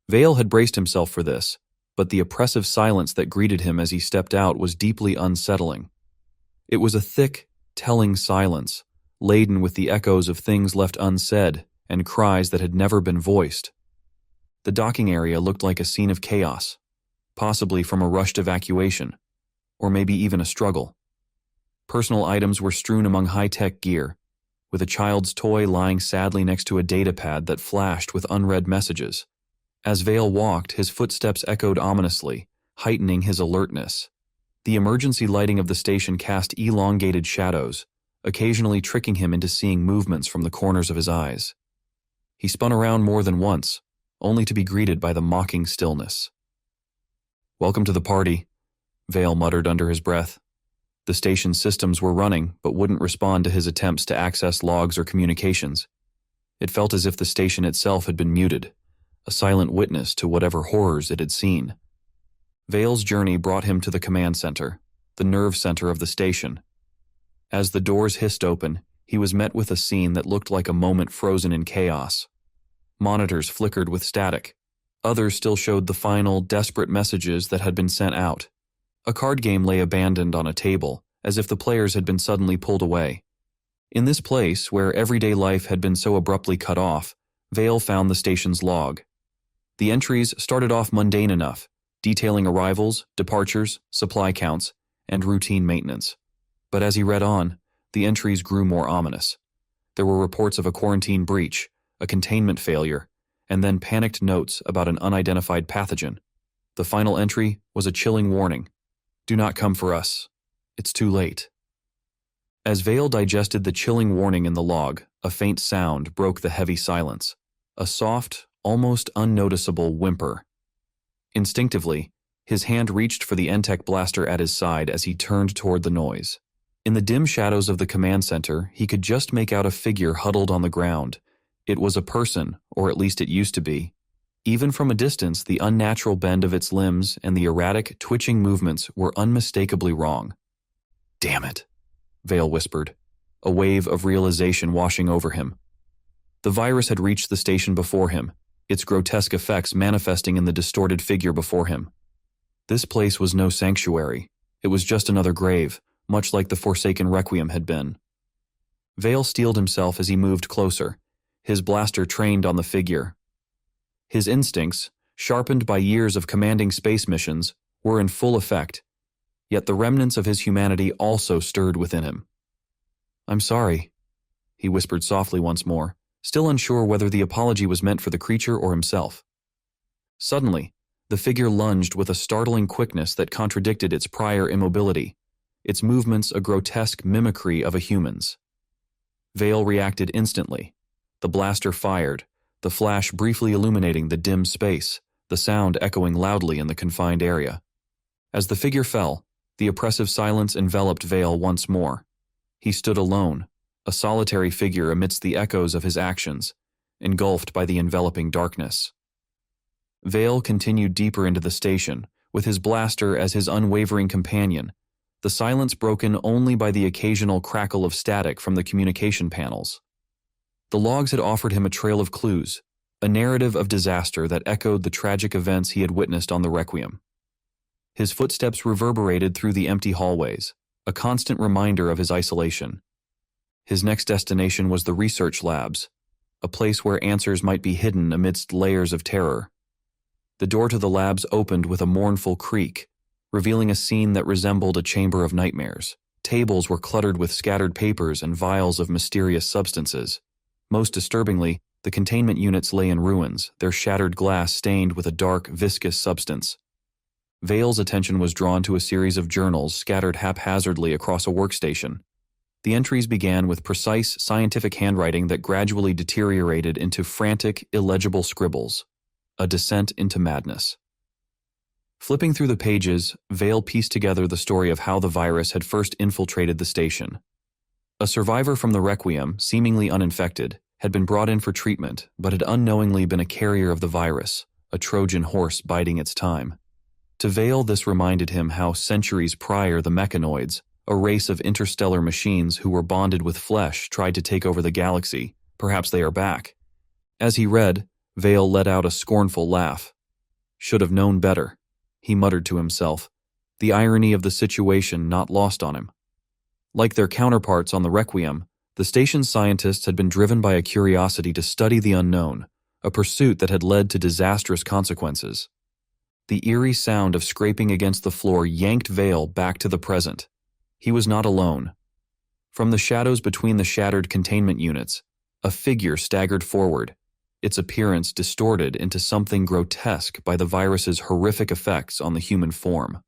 Vale had braced himself for this, but the oppressive silence that greeted him as he stepped out was deeply unsettling. It was a thick, telling silence, laden with the echoes of things left unsaid and cries that had never been voiced. The docking area looked like a scene of chaos, possibly from a rushed evacuation, or maybe even a struggle. Personal items were strewn among high-tech gear, with a child's toy lying sadly next to a datapad that flashed with unread messages. As Vale walked, his footsteps echoed ominously, heightening his alertness. The emergency lighting of the station cast elongated shadows, occasionally tricking him into seeing movements from the corners of his eyes. He spun around more than once, only to be greeted by the mocking stillness. "Welcome to the party," Vale muttered under his breath. The station's systems were running, but wouldn't respond to his attempts to access logs or communications. It felt as if the station itself had been muted, a silent witness to whatever horrors it had seen. Vale's journey brought him to the command center, the nerve center of the station. As the doors hissed open, he was met with a scene that looked like a moment frozen in chaos. Monitors flickered with static. Others still showed the final, desperate messages that had been sent out. A card game lay abandoned on a table, as if the players had been suddenly pulled away. In this place, where everyday life had been so abruptly cut off, Vale found the station's log. The entries started off mundane enough, detailing arrivals, departures, supply counts, and routine maintenance. But as he read on, the entries grew more ominous. There were reports of a quarantine breach, a containment failure, and then panicked notes about an unidentified pathogen. The final entry was a chilling warning. "Do not come for us. It's too late." As Vale digested the chilling warning in the log, a faint sound broke the heavy silence. A soft, almost unnoticeable whimper. Instinctively, his hand reached for the Entech blaster at his side as he turned toward the noise. In the dim shadows of the command center, he could just make out a figure huddled on the ground. It was a person, or at least it used to be. Even from a distance, the unnatural bend of its limbs and the erratic, twitching movements were unmistakably wrong. "Damn it," Vale whispered, a wave of realization washing over him. The virus had reached the station before him, its grotesque effects manifesting in the distorted figure before him. This place was no sanctuary. It was just another grave, much like the Forsaken Requiem had been. Vale steeled himself as he moved closer, his blaster trained on the figure. His instincts, sharpened by years of commanding space missions, were in full effect, yet the remnants of his humanity also stirred within him. "I'm sorry," he whispered softly once more, still unsure whether the apology was meant for the creature or himself. Suddenly, the figure lunged with a startling quickness that contradicted its prior immobility, its movements a grotesque mimicry of a human's. Vale reacted instantly. The blaster fired, the flash briefly illuminating the dim space, the sound echoing loudly in the confined area. As the figure fell, the oppressive silence enveloped Vale once more. He stood alone, a solitary figure amidst the echoes of his actions, engulfed by the enveloping darkness. Vale continued deeper into the station, with his blaster as his unwavering companion, the silence broken only by the occasional crackle of static from the communication panels. The logs had offered him a trail of clues, a narrative of disaster that echoed the tragic events he had witnessed on the Requiem. His footsteps reverberated through the empty hallways, a constant reminder of his isolation. His next destination was the research labs, a place where answers might be hidden amidst layers of terror. The door to the labs opened with a mournful creak, revealing a scene that resembled a chamber of nightmares. Tables were cluttered with scattered papers and vials of mysterious substances. Most disturbingly, the containment units lay in ruins, their shattered glass stained with a dark, viscous substance. Vale's attention was drawn to a series of journals scattered haphazardly across a workstation. The entries began with precise scientific handwriting that gradually deteriorated into frantic, illegible scribbles, a descent into madness. Flipping through the pages, Vale pieced together the story of how the virus had first infiltrated the station. A survivor from the Requiem, seemingly uninfected, had been brought in for treatment, but had unknowingly been a carrier of the virus, a Trojan horse biding its time. To Vale, this reminded him how centuries prior the mechanoids, a race of interstellar machines who were bonded with flesh, tried to take over the galaxy. Perhaps they are back. As he read, Vale let out a scornful laugh. Should have known better, he muttered to himself, the irony of the situation not lost on him. Like their counterparts on the Requiem, the station's scientists had been driven by a curiosity to study the unknown, a pursuit that had led to disastrous consequences. The eerie sound of scraping against the floor yanked Vale back to the present. He was not alone. From the shadows between the shattered containment units, a figure staggered forward, its appearance distorted into something grotesque by the virus's horrific effects on the human form.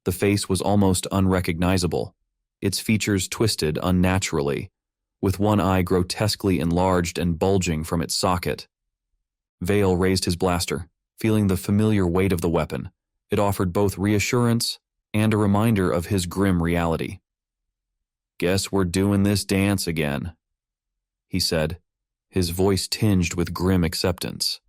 The face was almost unrecognizable, its features twisted unnaturally, with one eye grotesquely enlarged and bulging from its socket. Vale raised his blaster, feeling the familiar weight of the weapon. It offered both reassurance and a reminder of his grim reality. "Guess we're doing this dance again," he said, his voice tinged with grim acceptance.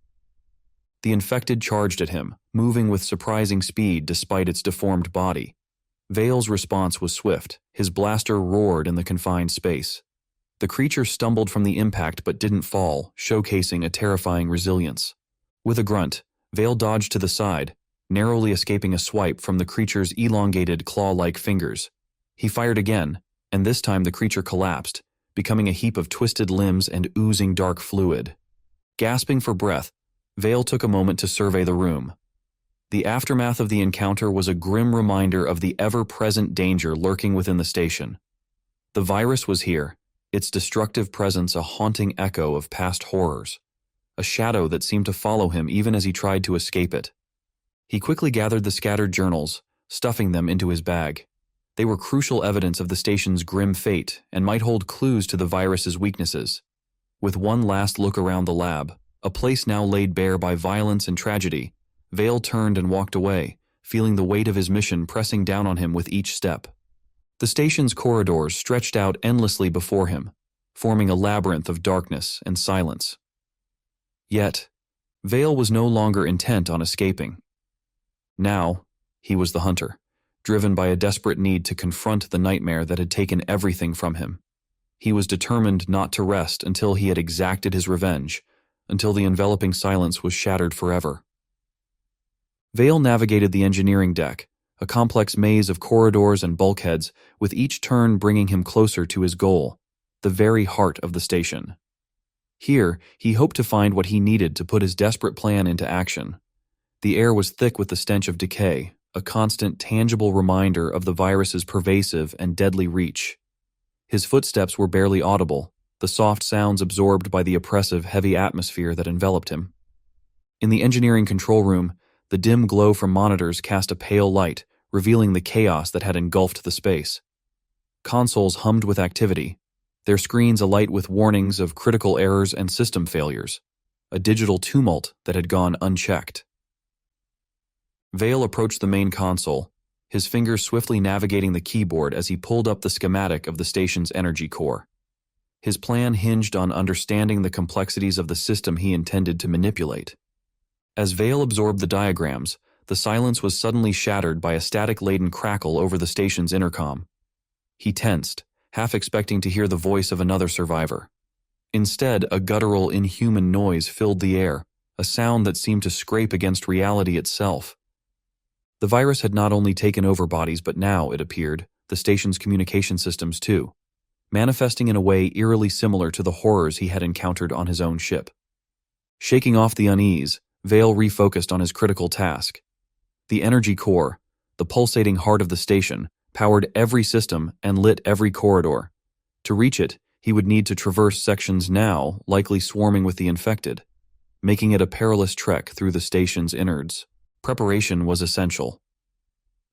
The infected charged at him, moving with surprising speed despite its deformed body. Vale's response was swift. His blaster roared in the confined space. The creature stumbled from the impact but didn't fall, showcasing a terrifying resilience. With a grunt, Vale dodged to the side, narrowly escaping a swipe from the creature's elongated claw-like fingers. He fired again, and this time the creature collapsed, becoming a heap of twisted limbs and oozing dark fluid. Gasping for breath, Vale took a moment to survey the room. The aftermath of the encounter was a grim reminder of the ever-present danger lurking within the station. The virus was here, its destructive presence a haunting echo of past horrors, a shadow that seemed to follow him even as he tried to escape it. He quickly gathered the scattered journals, stuffing them into his bag. They were crucial evidence of the station's grim fate and might hold clues to the virus's weaknesses. With one last look around the lab, a place now laid bare by violence and tragedy, Vale turned and walked away, feeling the weight of his mission pressing down on him with each step. The station's corridors stretched out endlessly before him, forming a labyrinth of darkness and silence. Yet, Vale was no longer intent on escaping. Now, he was the hunter, driven by a desperate need to confront the nightmare that had taken everything from him. He was determined not to rest until he had exacted his revenge, until the enveloping silence was shattered forever. Vale navigated the engineering deck, a complex maze of corridors and bulkheads, with each turn bringing him closer to his goal, the very heart of the station. Here, he hoped to find what he needed to put his desperate plan into action. The air was thick with the stench of decay, a constant, tangible reminder of the virus's pervasive and deadly reach. His footsteps were barely audible, the soft sounds absorbed by the oppressive, heavy atmosphere that enveloped him. In the engineering control room, the dim glow from monitors cast a pale light, revealing the chaos that had engulfed the space. Consoles hummed with activity, their screens alight with warnings of critical errors and system failures, a digital tumult that had gone unchecked. Vale approached the main console, his fingers swiftly navigating the keyboard as he pulled up the schematic of the station's energy core. His plan hinged on understanding the complexities of the system he intended to manipulate. As Vale absorbed the diagrams, the silence was suddenly shattered by a static-laden crackle over the station's intercom. He tensed, half expecting to hear the voice of another survivor. Instead, a guttural, inhuman noise filled the air, a sound that seemed to scrape against reality itself. The virus had not only taken over bodies, but now, it appeared, the station's communication systems too, manifesting in a way eerily similar to the horrors he had encountered on his own ship. Shaking off the unease, Vale refocused on his critical task. The energy core, the pulsating heart of the station, powered every system and lit every corridor. To reach it, he would need to traverse sections now likely swarming with the infected, making it a perilous trek through the station's innards. Preparation was essential.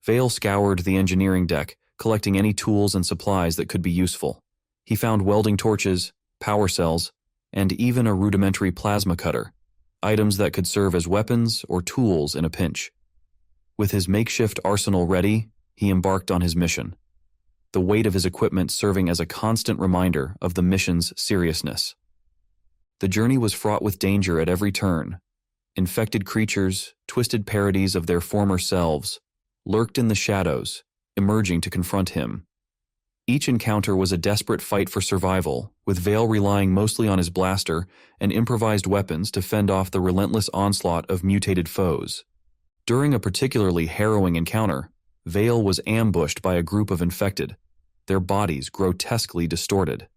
Vale scoured the engineering deck, collecting any tools and supplies that could be useful. He found welding torches, power cells, and even a rudimentary plasma cutter, items that could serve as weapons or tools in a pinch. With his makeshift arsenal ready, he embarked on his mission, the weight of his equipment serving as a constant reminder of the mission's seriousness. The journey was fraught with danger at every turn. Infected creatures, twisted parodies of their former selves, lurked in the shadows, emerging to confront him. Each encounter was a desperate fight for survival, with Vale relying mostly on his blaster and improvised weapons to fend off the relentless onslaught of mutated foes. During a particularly harrowing encounter, Vale was ambushed by a group of infected, their bodies grotesquely distorted.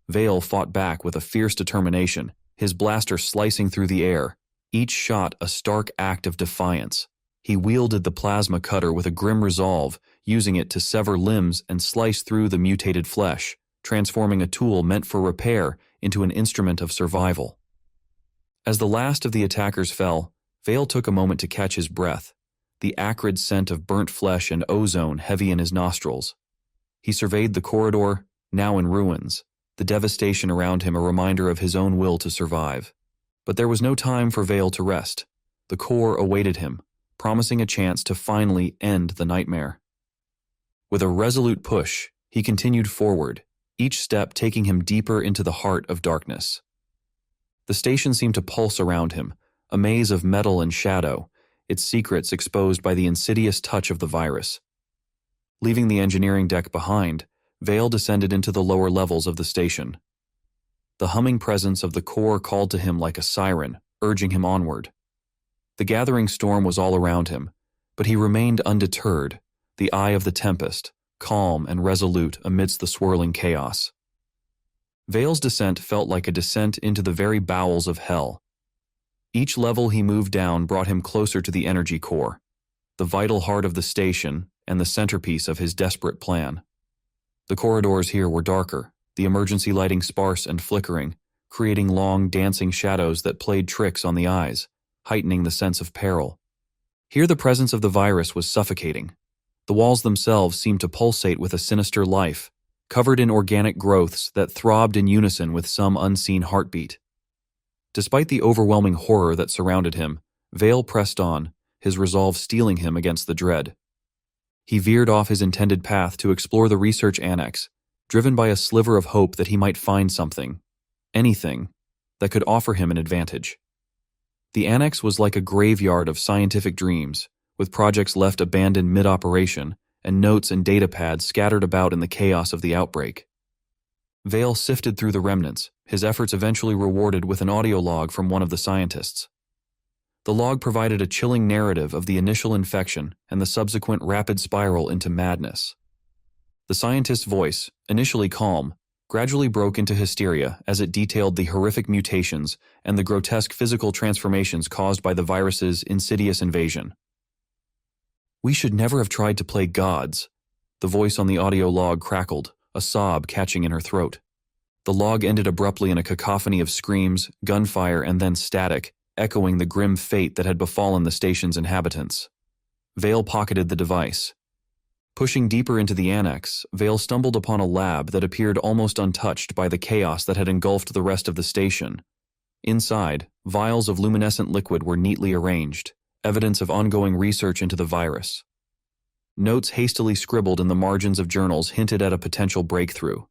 Vale fought back with a fierce determination, his blaster slicing through the air, each shot a stark act of defiance. He wielded the plasma cutter with a grim resolve, using it to sever limbs and slice through the mutated flesh, transforming a tool meant for repair into an instrument of survival. As the last of the attackers fell, Vale took a moment to catch his breath, the acrid scent of burnt flesh and ozone heavy in his nostrils. He surveyed the corridor, now in ruins, the devastation around him a reminder of his own will to survive. But there was no time for Vale to rest. The core awaited him, promising a chance to finally end the nightmare. With a resolute push, he continued forward, each step taking him deeper into the heart of darkness. The station seemed to pulse around him, a maze of metal and shadow, its secrets exposed by the insidious touch of the virus. Leaving the engineering deck behind, Vale descended into the lower levels of the station. The humming presence of the core called to him like a siren, urging him onward. The gathering storm was all around him, but he remained undeterred, the eye of the tempest, calm and resolute amidst the swirling chaos. Vale's descent felt like a descent into the very bowels of hell. Each level he moved down brought him closer to the energy core, the vital heart of the station and the centerpiece of his desperate plan. The corridors here were darker, the emergency lighting sparse and flickering, creating long, dancing shadows that played tricks on the eyes, heightening the sense of peril. Here the presence of the virus was suffocating. The walls themselves seemed to pulsate with a sinister life, covered in organic growths that throbbed in unison with some unseen heartbeat. Despite the overwhelming horror that surrounded him, Vale pressed on, his resolve steeling him against the dread. He veered off his intended path to explore the research annex, driven by a sliver of hope that he might find something, anything, that could offer him an advantage. The annex was like a graveyard of scientific dreams, with projects left abandoned mid-operation and notes and data pads scattered about in the chaos of the outbreak. Vale sifted through the remnants, his efforts eventually rewarded with an audio log from one of the scientists. The log provided a chilling narrative of the initial infection and the subsequent rapid spiral into madness. The scientist's voice, initially calm, gradually broke into hysteria as it detailed the horrific mutations and the grotesque physical transformations caused by the virus's insidious invasion. "We should never have tried to play gods," the voice on the audio log crackled, a sob catching in her throat. The log ended abruptly in a cacophony of screams, gunfire, and then static, echoing the grim fate that had befallen the station's inhabitants. Vale pocketed the device. Pushing deeper into the annex, Vale stumbled upon a lab that appeared almost untouched by the chaos that had engulfed the rest of the station. Inside, vials of luminescent liquid were neatly arranged, evidence of ongoing research into the virus. Notes hastily scribbled in the margins of journals hinted at a potential breakthrough,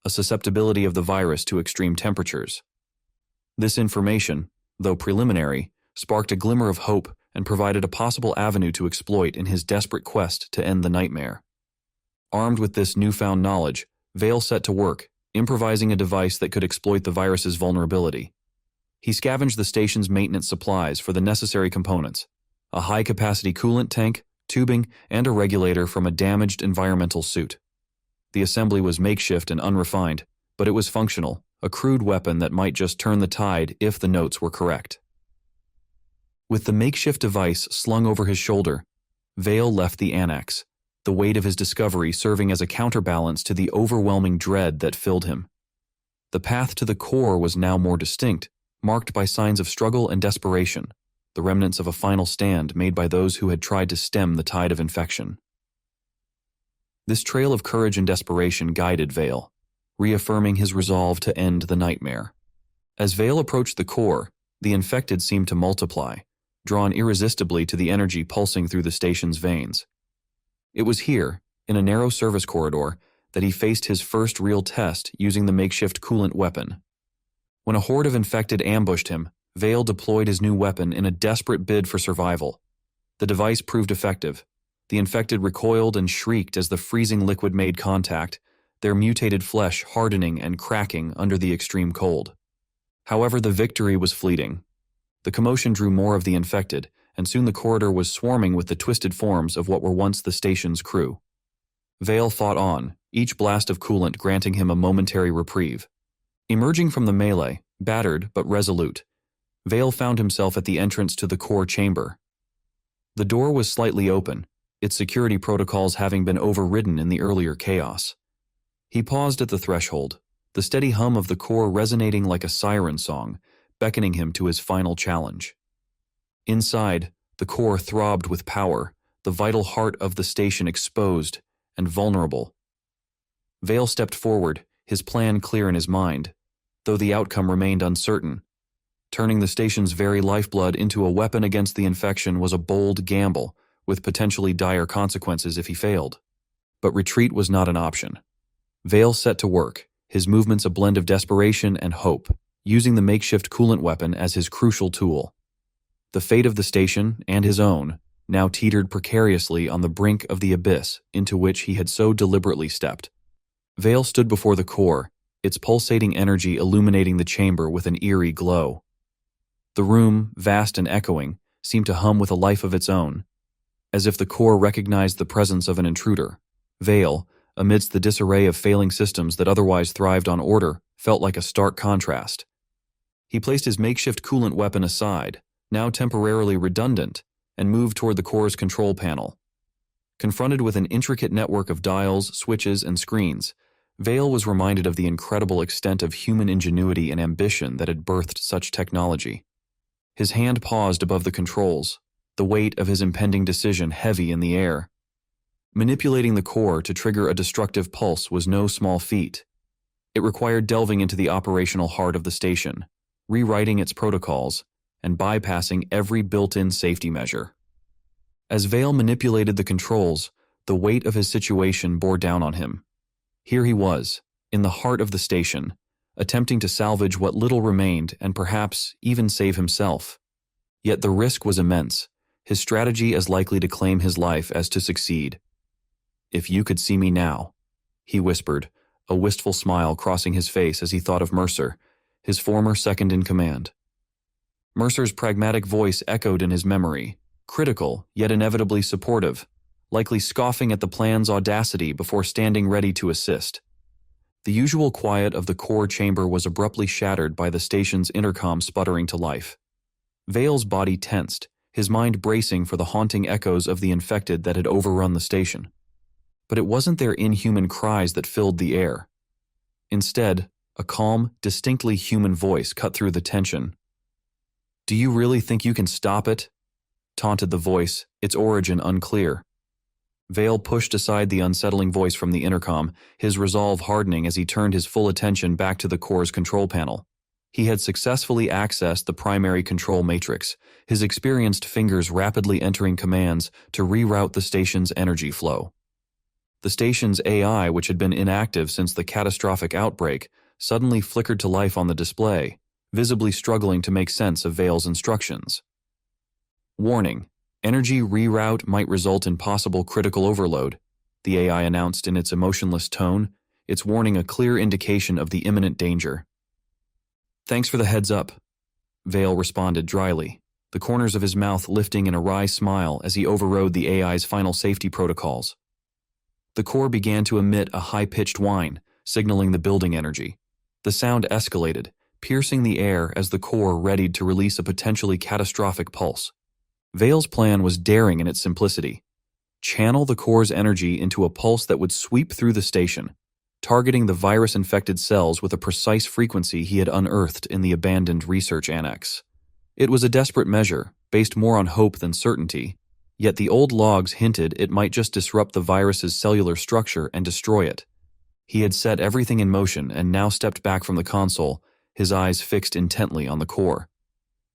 a susceptibility of the virus to extreme temperatures. This information, though preliminary, sparked a glimmer of hope and provided a possible avenue to exploit in his desperate quest to end the nightmare. Armed with this newfound knowledge, Vale set to work, improvising a device that could exploit the virus's vulnerability. He scavenged the station's maintenance supplies for the necessary components: a high-capacity coolant tank, tubing, and a regulator from a damaged environmental suit. The assembly was makeshift and unrefined, but it was functional, a crude weapon that might just turn the tide if the notes were correct. With the makeshift device slung over his shoulder, Vale left the annex, the weight of his discovery serving as a counterbalance to the overwhelming dread that filled him. The path to the core was now more distinct, marked by signs of struggle and desperation, the remnants of a final stand made by those who had tried to stem the tide of infection. This trail of courage and desperation guided Vale, reaffirming his resolve to end the nightmare. As Vale approached the core, the infected seemed to multiply, drawn irresistibly to the energy pulsing through the station's veins. It was here, in a narrow service corridor, that he faced his first real test using the makeshift coolant weapon. When a horde of infected ambushed him, Vale deployed his new weapon in a desperate bid for survival. The device proved effective. The infected recoiled and shrieked as the freezing liquid made contact, their mutated flesh hardening and cracking under the extreme cold. However, the victory was fleeting. The commotion drew more of the infected, and soon the corridor was swarming with the twisted forms of what were once the station's crew. Vale fought on, each blast of coolant granting him a momentary reprieve. Emerging from the melee, battered but resolute, Vale found himself at the entrance to the core chamber. The door was slightly open, its security protocols having been overridden in the earlier chaos. He paused at the threshold, the steady hum of the core resonating like a siren song, beckoning him to his final challenge. Inside, the core throbbed with power, the vital heart of the station exposed and vulnerable. Vale stepped forward, his plan clear in his mind, though the outcome remained uncertain. Turning the station's very lifeblood into a weapon against the infection was a bold gamble, with potentially dire consequences if he failed. But retreat was not an option. Vale set to work, his movements a blend of desperation and hope, using the makeshift coolant weapon as his crucial tool. The fate of the station, and his own, now teetered precariously on the brink of the abyss into which he had so deliberately stepped. Vale stood before the core, its pulsating energy illuminating the chamber with an eerie glow. The room, vast and echoing, seemed to hum with a life of its own. As if the core recognized the presence of an intruder, Vale, amidst the disarray of failing systems that otherwise thrived on order, felt like a stark contrast. He placed his makeshift coolant weapon aside, now temporarily redundant, and moved toward the core's control panel. Confronted with an intricate network of dials, switches, and screens, Vale was reminded of the incredible extent of human ingenuity and ambition that had birthed such technology. His hand paused above the controls, the weight of his impending decision heavy in the air. Manipulating the core to trigger a destructive pulse was no small feat. It required delving into the operational heart of the station, rewriting its protocols, and bypassing every built-in safety measure. As Vale manipulated the controls, the weight of his situation bore down on him. Here he was, in the heart of the station, attempting to salvage what little remained and perhaps even save himself. Yet the risk was immense, his strategy as likely to claim his life as to succeed. "If you could see me now," he whispered, a wistful smile crossing his face as he thought of Mercer, his former second in command. Mercer's pragmatic voice echoed in his memory, critical, yet inevitably supportive, likely scoffing at the plan's audacity before standing ready to assist. The usual quiet of the core chamber was abruptly shattered by the station's intercom sputtering to life. Vale's body tensed, his mind bracing for the haunting echoes of the infected that had overrun the station. But it wasn't their inhuman cries that filled the air. Instead, a calm, distinctly human voice cut through the tension. "Do you really think you can stop it?" taunted the voice, its origin unclear. Vale pushed aside the unsettling voice from the intercom, his resolve hardening as he turned his full attention back to the core's control panel. He had successfully accessed the primary control matrix, his experienced fingers rapidly entering commands to reroute the station's energy flow. The station's AI, which had been inactive since the catastrophic outbreak, suddenly flickered to life on the display, visibly struggling to make sense of Vale's instructions. "Warning. Energy reroute might result in possible critical overload," the AI announced in its emotionless tone, its warning a clear indication of the imminent danger. "Thanks for the heads up," Vale responded dryly, the corners of his mouth lifting in a wry smile as he overrode the AI's final safety protocols. The core began to emit a high-pitched whine, signaling the building energy. The sound escalated, piercing the air as the core readied to release a potentially catastrophic pulse. Vale's plan was daring in its simplicity. Channel the core's energy into a pulse that would sweep through the station, targeting the virus-infected cells with a precise frequency he had unearthed in the abandoned research annex. It was a desperate measure, based more on hope than certainty, yet the old logs hinted it might just disrupt the virus's cellular structure and destroy it. He had set everything in motion and now stepped back from the console, his eyes fixed intently on the core.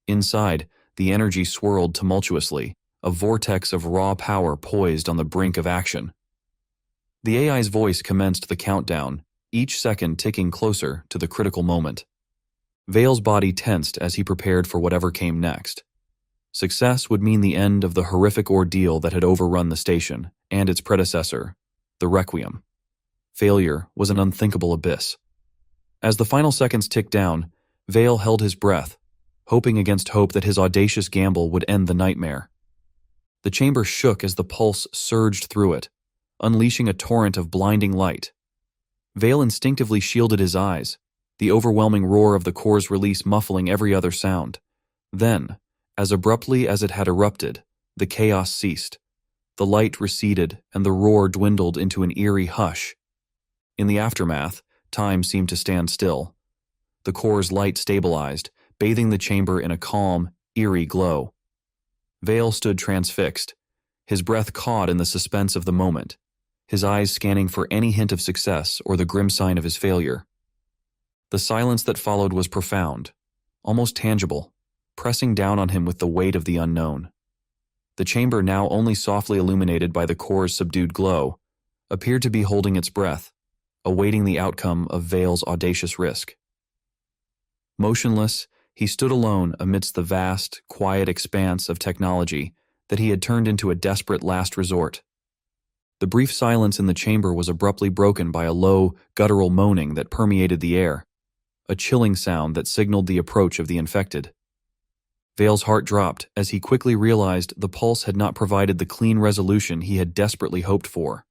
Inside, the energy swirled tumultuously, a vortex of raw power poised on the brink of action. The AI's voice commenced the countdown, each second ticking closer to the critical moment. Vale's body tensed as he prepared for whatever came next. Success would mean the end of the horrific ordeal that had overrun the station and its predecessor, the Requiem. Failure was an unthinkable abyss. As the final seconds ticked down, Vale held his breath, hoping against hope that his audacious gamble would end the nightmare. The chamber shook as the pulse surged through it, unleashing a torrent of blinding light. Vale instinctively shielded his eyes, the overwhelming roar of the core's release muffling every other sound. Then, as abruptly as it had erupted, the chaos ceased. The light receded and the roar dwindled into an eerie hush. In the aftermath, time seemed to stand still. The core's light stabilized, bathing the chamber in a calm, eerie glow. Vale stood transfixed, his breath caught in the suspense of the moment, his eyes scanning for any hint of success or the grim sign of his failure. The silence that followed was profound, almost tangible, pressing down on him with the weight of the unknown. The chamber, now only softly illuminated by the core's subdued glow, appeared to be holding its breath, awaiting the outcome of Vale's audacious risk. Motionless, he stood alone amidst the vast, quiet expanse of technology that he had turned into a desperate last resort. The brief silence in the chamber was abruptly broken by a low, guttural moaning that permeated the air, a chilling sound that signaled the approach of the infected. Vale's heart dropped as he quickly realized the pulse had not provided the clean resolution he had desperately hoped for.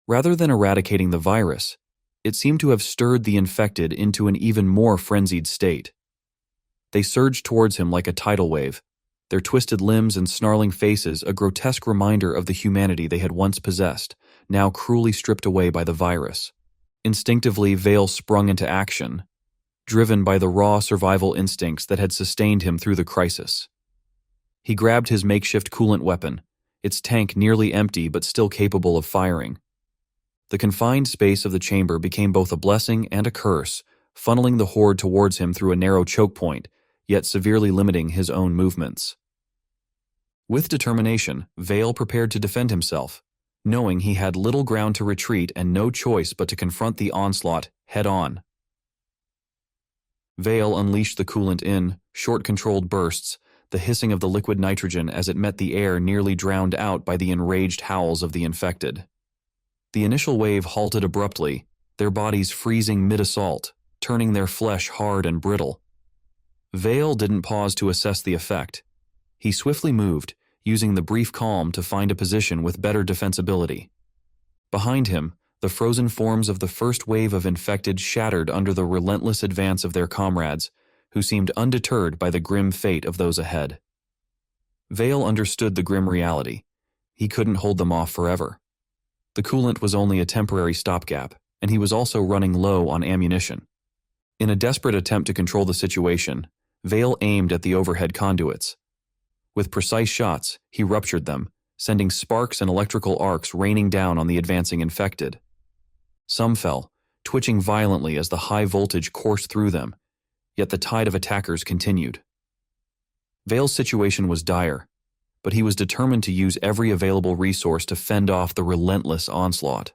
Rather than eradicating the virus, it seemed to have stirred the infected into an even more frenzied state. They surged towards him like a tidal wave, their twisted limbs and snarling faces a grotesque reminder of the humanity they had once possessed, now cruelly stripped away by the virus. Instinctively, Vale sprung into action, driven by the raw survival instincts that had sustained him through the crisis. He grabbed his makeshift coolant weapon, its tank nearly empty but still capable of firing. The confined space of the chamber became both a blessing and a curse, funneling the horde towards him through a narrow choke point, yet severely limiting his own movements. With determination, Vale prepared to defend himself, knowing he had little ground to retreat and no choice but to confront the onslaught head-on. Vale unleashed the coolant in short-controlled bursts, the hissing of the liquid nitrogen as it met the air nearly drowned out by the enraged howls of the infected. The initial wave halted abruptly, their bodies freezing mid-assault, turning their flesh hard and brittle. Vale didn't pause to assess the effect. He swiftly moved, using the brief calm to find a position with better defensibility. Behind him, the frozen forms of the first wave of infected shattered under the relentless advance of their comrades, who seemed undeterred by the grim fate of those ahead. Vale understood the grim reality. He couldn't hold them off forever. The coolant was only a temporary stopgap, and he was also running low on ammunition. In a desperate attempt to control the situation, Vale aimed at the overhead conduits. With precise shots, he ruptured them, sending sparks and electrical arcs raining down on the advancing infected. Some fell, twitching violently as the high voltage coursed through them, yet the tide of attackers continued. Vale's situation was dire, but he was determined to use every available resource to fend off the relentless onslaught.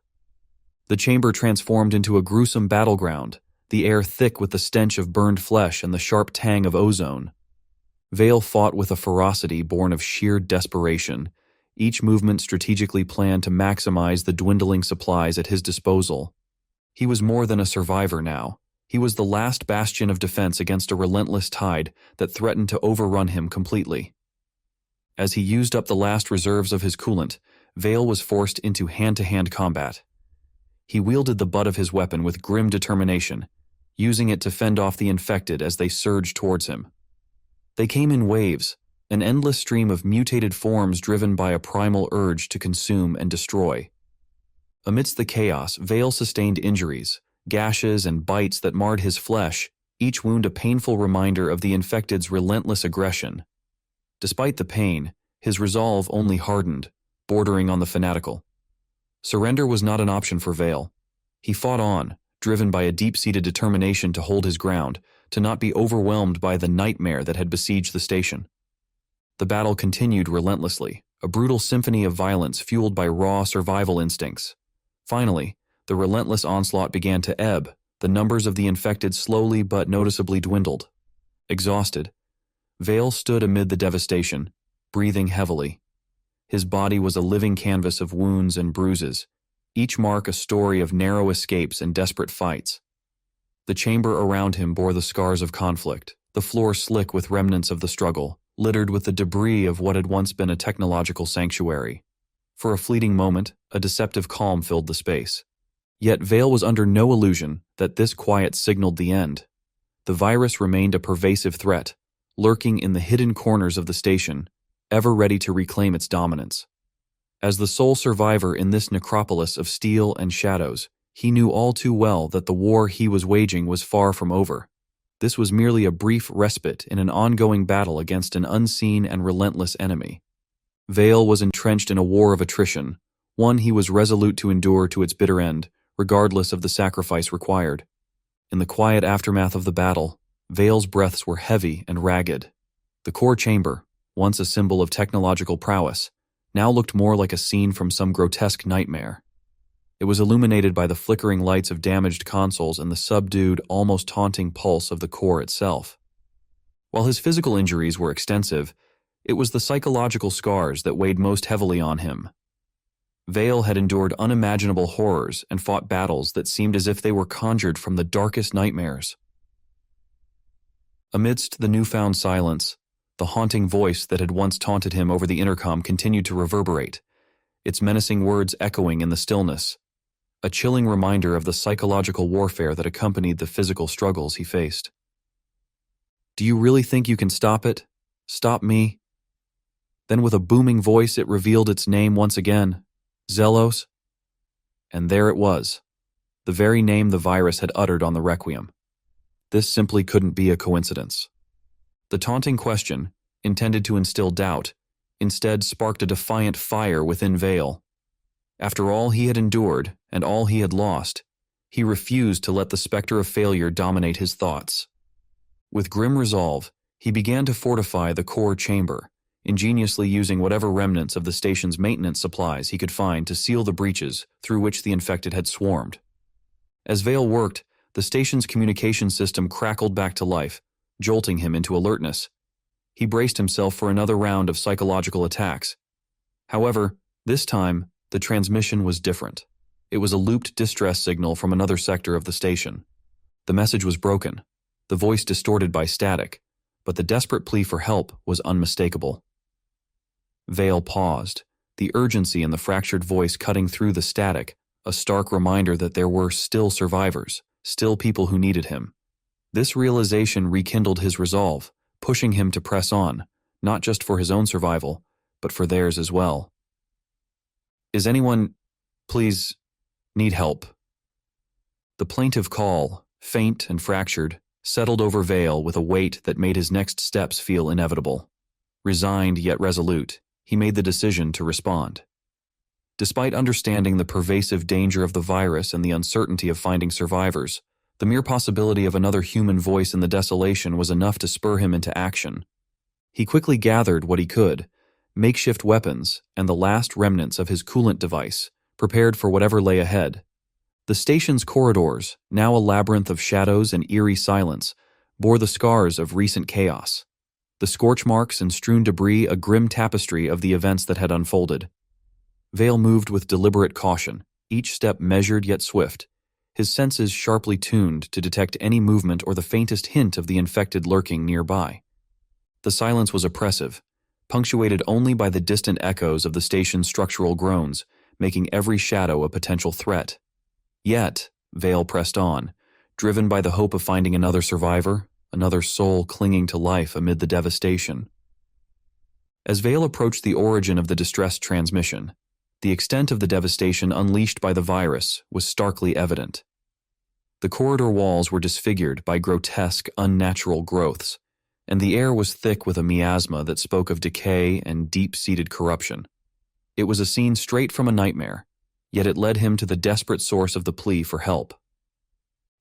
The chamber transformed into a gruesome battleground, the air thick with the stench of burned flesh and the sharp tang of ozone. Vale fought with a ferocity born of sheer desperation, each movement strategically planned to maximize the dwindling supplies at his disposal. He was more than a survivor now. He was the last bastion of defense against a relentless tide that threatened to overrun him completely. As he used up the last reserves of his coolant, Vale was forced into hand-to-hand combat. He wielded the butt of his weapon with grim determination, using it to fend off the infected as they surged towards him. They came in waves, an endless stream of mutated forms driven by a primal urge to consume and destroy. Amidst the chaos, Vale sustained injuries, gashes and bites that marred his flesh, each wound a painful reminder of the infected's relentless aggression. Despite the pain, his resolve only hardened, bordering on the fanatical. Surrender was not an option for Vale. He fought on, driven by a deep-seated determination to hold his ground, to not be overwhelmed by the nightmare that had besieged the station. The battle continued relentlessly, a brutal symphony of violence fueled by raw survival instincts. Finally, the relentless onslaught began to ebb, the numbers of the infected slowly but noticeably dwindled. Exhausted, Vale stood amid the devastation, breathing heavily. His body was a living canvas of wounds and bruises, each mark a story of narrow escapes and desperate fights. The chamber around him bore the scars of conflict, the floor slick with remnants of the struggle, littered with the debris of what had once been a technological sanctuary. For a fleeting moment, a deceptive calm filled the space. Yet Vale was under no illusion that this quiet signaled the end. The virus remained a pervasive threat, lurking in the hidden corners of the station, ever ready to reclaim its dominance. As the sole survivor in this necropolis of steel and shadows, he knew all too well that the war he was waging was far from over. This was merely a brief respite in an ongoing battle against an unseen and relentless enemy. Vale was entrenched in a war of attrition, one he was resolute to endure to its bitter end, regardless of the sacrifice required. In the quiet aftermath of the battle, Vale's breaths were heavy and ragged. The core chamber, once a symbol of technological prowess, now looked more like a scene from some grotesque nightmare. It was illuminated by the flickering lights of damaged consoles and the subdued, almost taunting pulse of the core itself. While his physical injuries were extensive, it was the psychological scars that weighed most heavily on him. Vale had endured unimaginable horrors and fought battles that seemed as if they were conjured from the darkest nightmares. Amidst the newfound silence, the haunting voice that had once taunted him over the intercom continued to reverberate, its menacing words echoing in the stillness, a chilling reminder of the psychological warfare that accompanied the physical struggles he faced. "Do you really think you can stop it? Stop me?" Then with a booming voice it revealed its name once again, Zelos. And there it was, the very name the virus had uttered on the Requiem. This simply couldn't be a coincidence. The taunting question, intended to instill doubt, instead sparked a defiant fire within Vale. After all he had endured and all he had lost, he refused to let the specter of failure dominate his thoughts. With grim resolve, he began to fortify the core chamber, ingeniously using whatever remnants of the station's maintenance supplies he could find to seal the breaches through which the infected had swarmed. As Vale worked, the station's communication system crackled back to life, jolting him into alertness. He braced himself for another round of psychological attacks. However, this time, the transmission was different. It was a looped distress signal from another sector of the station. The message was broken, the voice distorted by static, but the desperate plea for help was unmistakable. Vale paused, the urgency in the fractured voice cutting through the static, a stark reminder that there were still survivors, still people who needed him. This realization rekindled his resolve, pushing him to press on, not just for his own survival, but for theirs as well. "Is anyone, please, need help?" The plaintive call, faint and fractured, settled over Vale with a weight that made his next steps feel inevitable. Resigned yet resolute, he made the decision to respond. Despite understanding the pervasive danger of the virus and the uncertainty of finding survivors, the mere possibility of another human voice in the desolation was enough to spur him into action. He quickly gathered what he could, makeshift weapons and the last remnants of his coolant device, prepared for whatever lay ahead. The station's corridors, now a labyrinth of shadows and eerie silence, bore the scars of recent chaos. The scorch marks and strewn debris a grim tapestry of the events that had unfolded. Vale moved with deliberate caution, each step measured yet swift, his senses sharply tuned to detect any movement or the faintest hint of the infected lurking nearby. The silence was oppressive, punctuated only by the distant echoes of the station's structural groans, making every shadow a potential threat. Yet, Vale pressed on, driven by the hope of finding another survivor, another soul clinging to life amid the devastation. As Vale approached the origin of the distress transmission, the extent of the devastation unleashed by the virus was starkly evident. The corridor walls were disfigured by grotesque, unnatural growths, and the air was thick with a miasma that spoke of decay and deep-seated corruption. It was a scene straight from a nightmare, yet it led him to the desperate source of the plea for help.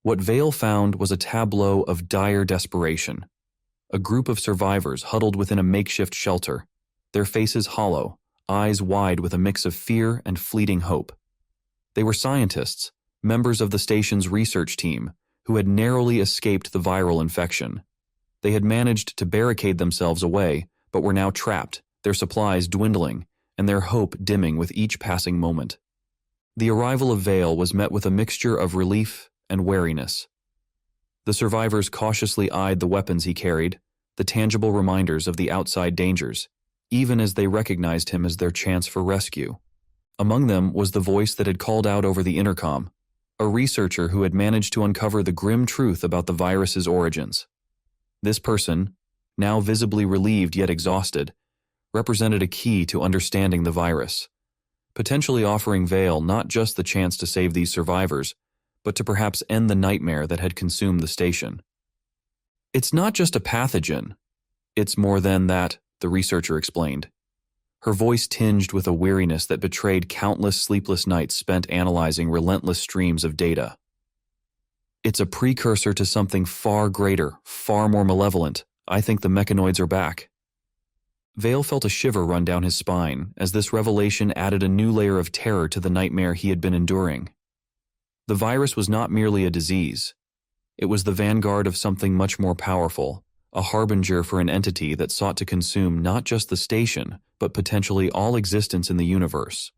What Vale found was a tableau of dire desperation. A group of survivors huddled within a makeshift shelter, their faces hollow, eyes wide with a mix of fear and fleeting hope. They were scientists, members of the station's research team, who had narrowly escaped the viral infection. They had managed to barricade themselves away, but were now trapped, their supplies dwindling, and their hope dimming with each passing moment. The arrival of Vale was met with a mixture of relief and wariness. The survivors cautiously eyed the weapons he carried, the tangible reminders of the outside dangers, even as they recognized him as their chance for rescue. Among them was the voice that had called out over the intercom, a researcher who had managed to uncover the grim truth about the virus's origins. This person, now visibly relieved yet exhausted, represented a key to understanding the virus, potentially offering Vale not just the chance to save these survivors, but to perhaps end the nightmare that had consumed the station. "It's not just a pathogen. It's more than that," the researcher explained, her voice tinged with a weariness that betrayed countless sleepless nights spent analyzing relentless streams of data. "It's a precursor to something far greater, far more malevolent. I think the mechanoids are back." Vale felt a shiver run down his spine as this revelation added a new layer of terror to the nightmare he had been enduring. The virus was not merely a disease. It was the vanguard of something much more powerful, a harbinger for an entity that sought to consume not just the station, but potentially all existence in the universe.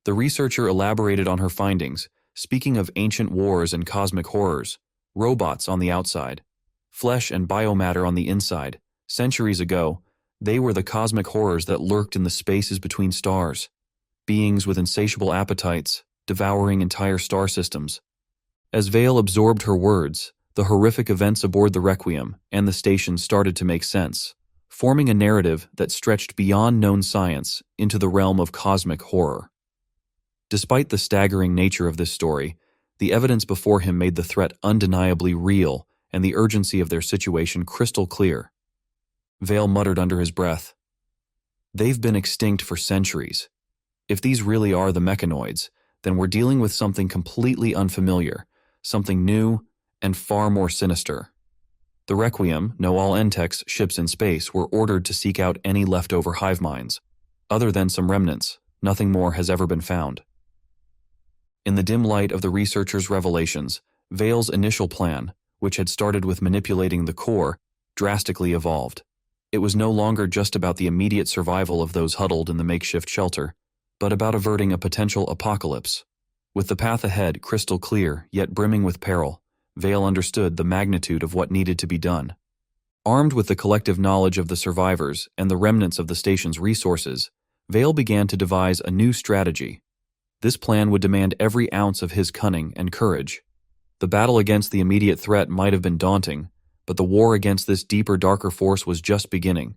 The researcher elaborated on her findings, speaking of ancient wars and cosmic horrors, robots on the outside, flesh and biomatter on the inside. Centuries ago, they were the cosmic horrors that lurked in the spaces between stars, beings with insatiable appetites, devouring entire star systems. As Vale absorbed her words, the horrific events aboard the Requiem and the station started to make sense, forming a narrative that stretched beyond known science into the realm of cosmic horror. Despite the staggering nature of this story, the evidence before him made the threat undeniably real and the urgency of their situation crystal clear. Vale muttered under his breath, "They've been extinct for centuries. If these really are the mechanoids, then we're dealing with something completely unfamiliar, something new and far more sinister." The Requiem, all NTEX ships in space, were ordered to seek out any leftover hive minds. Other than some remnants, nothing more has ever been found. In the dim light of the researcher's revelations, Vale's initial plan, which had started with manipulating the core, drastically evolved. It was no longer just about the immediate survival of those huddled in the makeshift shelter, but about averting a potential apocalypse. With the path ahead crystal clear, yet brimming with peril, Vale understood the magnitude of what needed to be done. Armed with the collective knowledge of the survivors and the remnants of the station's resources, Vale began to devise a new strategy. This plan would demand every ounce of his cunning and courage. The battle against the immediate threat might have been daunting, but the war against this deeper, darker force was just beginning.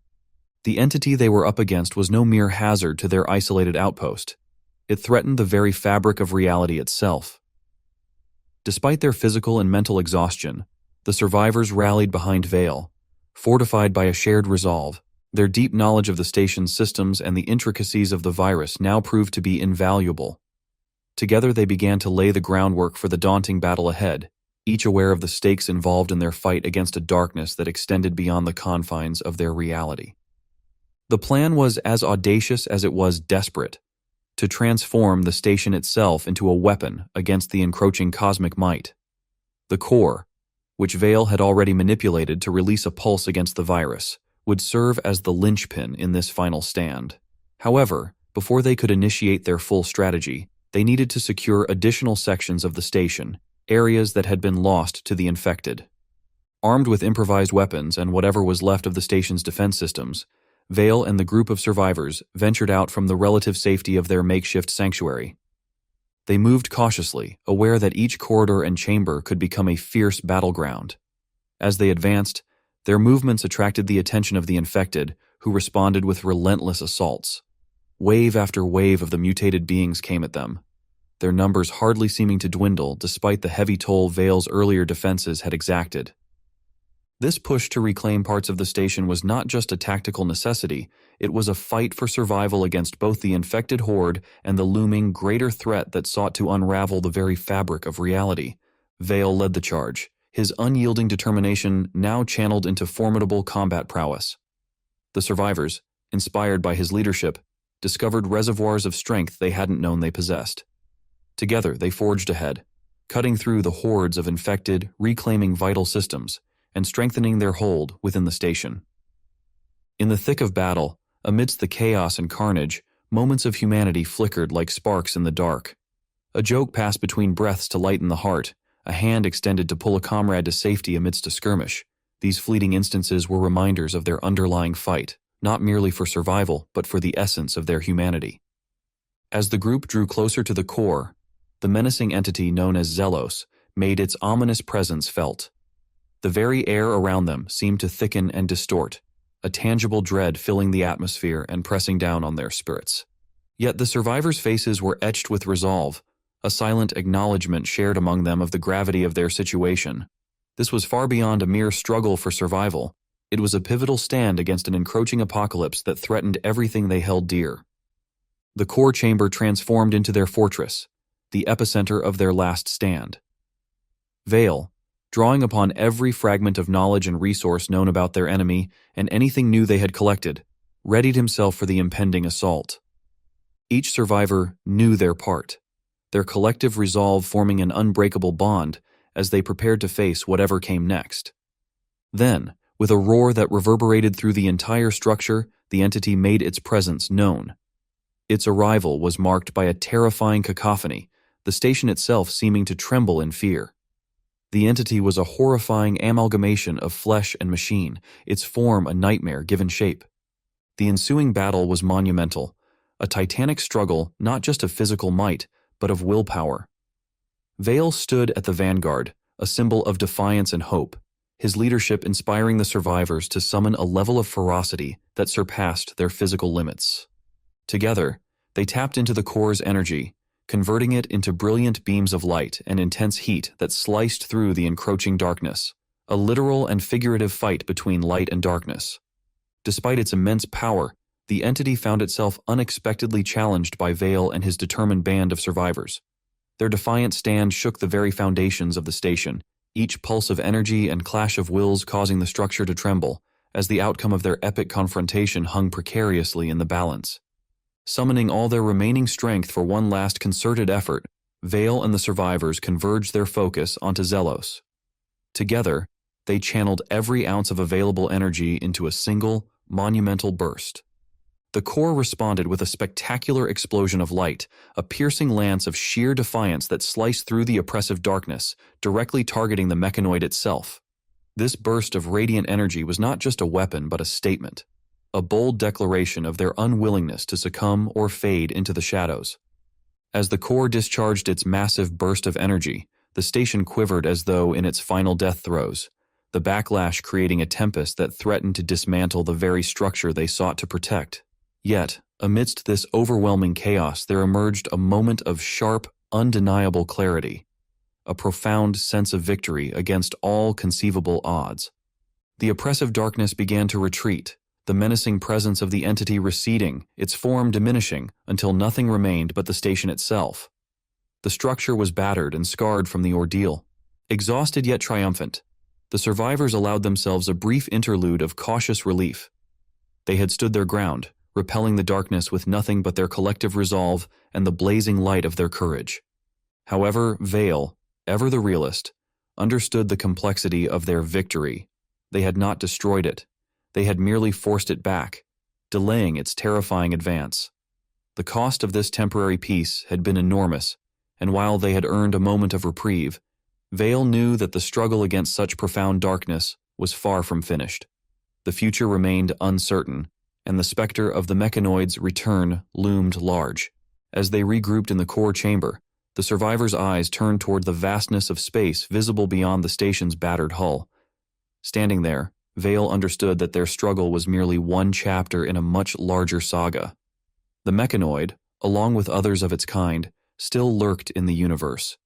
The entity they were up against was no mere hazard to their isolated outpost. It threatened the very fabric of reality itself. Despite their physical and mental exhaustion, the survivors rallied behind Vale, fortified by a shared resolve. Their deep knowledge of the station's systems and the intricacies of the virus now proved to be invaluable. Together they began to lay the groundwork for the daunting battle ahead, each aware of the stakes involved in their fight against a darkness that extended beyond the confines of their reality. The plan was as audacious as it was desperate: to transform the station itself into a weapon against the encroaching cosmic might. The core, which Vale had already manipulated to release a pulse against the virus, would serve as the linchpin in this final stand. However, before they could initiate their full strategy, they needed to secure additional sections of the station, areas that had been lost to the infected. Armed with improvised weapons and whatever was left of the station's defense systems, Vale and the group of survivors ventured out from the relative safety of their makeshift sanctuary. They moved cautiously, aware that each corridor and chamber could become a fierce battleground. As they advanced, their movements attracted the attention of the infected, who responded with relentless assaults. Wave after wave of the mutated beings came at them, their numbers hardly seeming to dwindle despite the heavy toll Vale's earlier defenses had exacted. This push to reclaim parts of the station was not just a tactical necessity, it was a fight for survival against both the infected horde and the looming greater threat that sought to unravel the very fabric of reality. Vale led the charge, his unyielding determination now channeled into formidable combat prowess. The survivors, inspired by his leadership, discovered reservoirs of strength they hadn't known they possessed. Together they forged ahead, cutting through the hordes of infected, reclaiming vital systems, and strengthening their hold within the station. In the thick of battle, amidst the chaos and carnage, moments of humanity flickered like sparks in the dark. A joke passed between breaths to lighten the heart, a hand extended to pull a comrade to safety amidst a skirmish. These fleeting instances were reminders of their underlying fight, not merely for survival, but for the essence of their humanity. As the group drew closer to the core, the menacing entity known as Zelos made its ominous presence felt. The very air around them seemed to thicken and distort, a tangible dread filling the atmosphere and pressing down on their spirits. Yet the survivors' faces were etched with resolve, a silent acknowledgement shared among them of the gravity of their situation. This was far beyond a mere struggle for survival. It was a pivotal stand against an encroaching apocalypse that threatened everything they held dear. The core chamber transformed into their fortress, the epicenter of their last stand. Vale, drawing upon every fragment of knowledge and resource known about their enemy and anything new they had collected, readied himself for the impending assault. Each survivor knew their part, their collective resolve forming an unbreakable bond as they prepared to face whatever came next. Then, with a roar that reverberated through the entire structure, the entity made its presence known. Its arrival was marked by a terrifying cacophony, the station itself seeming to tremble in fear. The entity was a horrifying amalgamation of flesh and machine, its form a nightmare given shape. The ensuing battle was monumental, a titanic struggle not just of physical might, but of willpower. Vale stood at the vanguard, a symbol of defiance and hope, his leadership inspiring the survivors to summon a level of ferocity that surpassed their physical limits. Together, they tapped into the core's energy, converting it into brilliant beams of light and intense heat that sliced through the encroaching darkness, a literal and figurative fight between light and darkness. Despite its immense power, the entity found itself unexpectedly challenged by Vale and his determined band of survivors. Their defiant stand shook the very foundations of the station, each pulse of energy and clash of wills causing the structure to tremble, as the outcome of their epic confrontation hung precariously in the balance. Summoning all their remaining strength for one last concerted effort, Vale and the survivors converged their focus onto Zelos. Together, they channeled every ounce of available energy into a single, monumental burst. The core responded with a spectacular explosion of light, a piercing lance of sheer defiance that sliced through the oppressive darkness, directly targeting the mechanoid itself. This burst of radiant energy was not just a weapon but a statement, a bold declaration of their unwillingness to succumb or fade into the shadows. As the core discharged its massive burst of energy, the station quivered as though in its final death throes, the backlash creating a tempest that threatened to dismantle the very structure they sought to protect. Yet, amidst this overwhelming chaos, there emerged a moment of sharp, undeniable clarity, a profound sense of victory against all conceivable odds. The oppressive darkness began to retreat, the menacing presence of the entity receding, its form diminishing, until nothing remained but the station itself. The structure was battered and scarred from the ordeal. Exhausted yet triumphant, the survivors allowed themselves a brief interlude of cautious relief. They had stood their ground, repelling the darkness with nothing but their collective resolve and the blazing light of their courage. However, Vale, ever the realist, understood the complexity of their victory. They had not destroyed it. They had merely forced it back, delaying its terrifying advance. The cost of this temporary peace had been enormous, and while they had earned a moment of reprieve, Vale knew that the struggle against such profound darkness was far from finished. The future remained uncertain, and the specter of the mechanoid's return loomed large. As they regrouped in the core chamber, the survivors' eyes turned toward the vastness of space visible beyond the station's battered hull. Standing there, Vale understood that their struggle was merely one chapter in a much larger saga. The mechanoid, along with others of its kind, still lurked in the universe.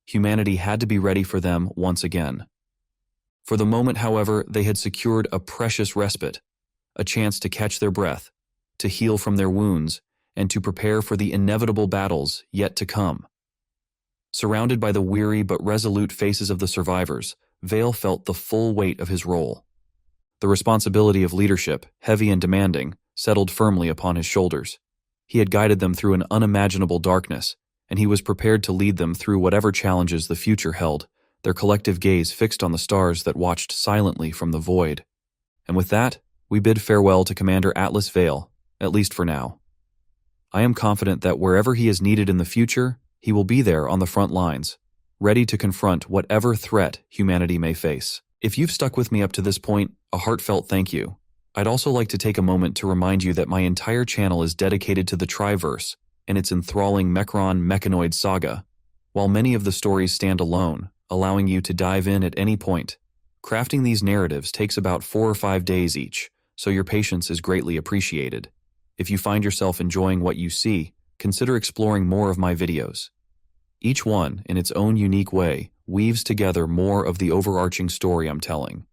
Humanity had to be ready for them once again. For the moment, however, they had secured a precious respite, a chance to catch their breath, to heal from their wounds, and to prepare for the inevitable battles yet to come. Surrounded by the weary but resolute faces of the survivors, Vale felt the full weight of his role. The responsibility of leadership, heavy and demanding, settled firmly upon his shoulders. He had guided them through an unimaginable darkness, and he was prepared to lead them through whatever challenges the future held, their collective gaze fixed on the stars that watched silently from the void. And with that, we bid farewell to Commander Atlas Vale, at least for now. I am confident that wherever he is needed in the future, he will be there on the front lines, ready to confront whatever threat humanity may face. If you've stuck with me up to this point, a heartfelt thank you. I'd also like to take a moment to remind you that my entire channel is dedicated to the Triverse and its enthralling mechanoid saga. While many of the stories stand alone, allowing you to dive in at any point, crafting these narratives takes about 4 or 5 days each, so your patience is greatly appreciated. If you find yourself enjoying what you see, consider exploring more of my videos. Each one, in its own unique way, weaves together more of the overarching story I'm telling.